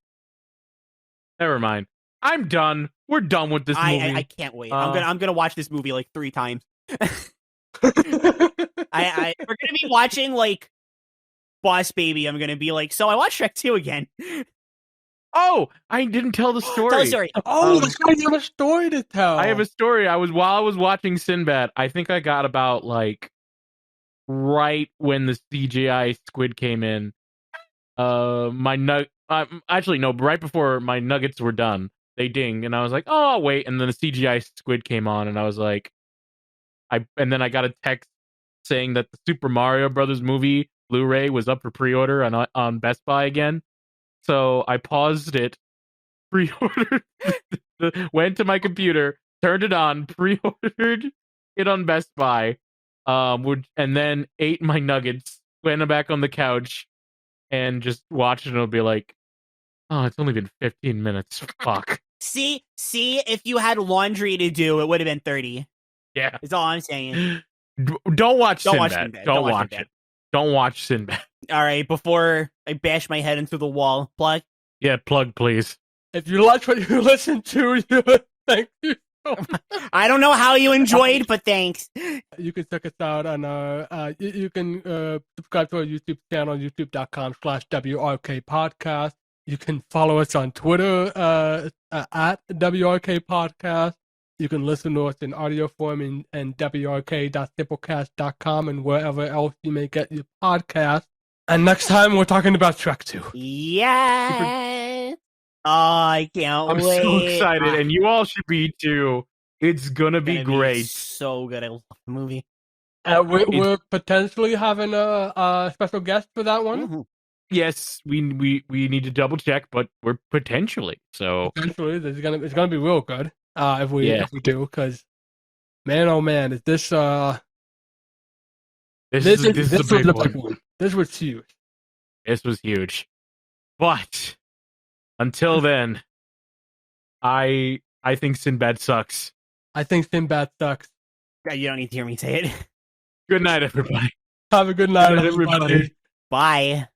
Never mind. I'm done. We're done with this movie. I can't wait. I'm gonna watch this movie like 3 times. We're gonna be watching like Boss Baby. I'm gonna be like, so I watched Shrek 2 again. Oh, I didn't tell the story. Tell the story. Oh, you have a story to tell. I have a story. While I was watching Sinbad, I think I got about like right when the CGI squid came in. Actually no, right before my nuggets were done, they dinged, and I was like, oh, I'll wait, and then the CGI squid came on, and I was like, and then I got a text saying that the Super Mario Brothers movie Blu-ray was up for pre-order on Best Buy again. So I paused it, pre-ordered, went to my computer, turned it on, pre-ordered it on Best Buy, and then ate my nuggets, went back on the couch, and just watched it, and it'll be like, oh, it's only been 15 minutes. Fuck. See, if you had laundry to do, it would have been 30. Yeah. That's all I'm saying. Don't watch Sinbad. Don't watch it. Don't watch Sinbad. All right, before I bash my head into the wall, plug? Yeah, plug, please. If you like what you listen to, thank you so much. I don't know how you enjoyed, but thanks. You can check us out on our, you can subscribe to our YouTube channel, youtube.com/WRK Podcast. You can follow us on Twitter at WRK Podcast. You can listen to us in audio form in wrk.simplecast.com and wherever else you may get your podcast. And next time we're talking about Shrek 2. Yeah. Oh, I can't wait. I'm so excited, and you all should be too. It's gonna be great. So good. I love the movie. We're potentially having a special guest for that one. Mm-hmm. Yes, we need to double check, but we're potentially. So potentially, it's gonna be real good. If we do, because man, oh man, is this this was a big one. This was huge. This was huge. But until then, I think Sinbad sucks. I think Sinbad sucks. You don't need to hear me say it. Good night, everybody. Have a good night, everybody. Bye.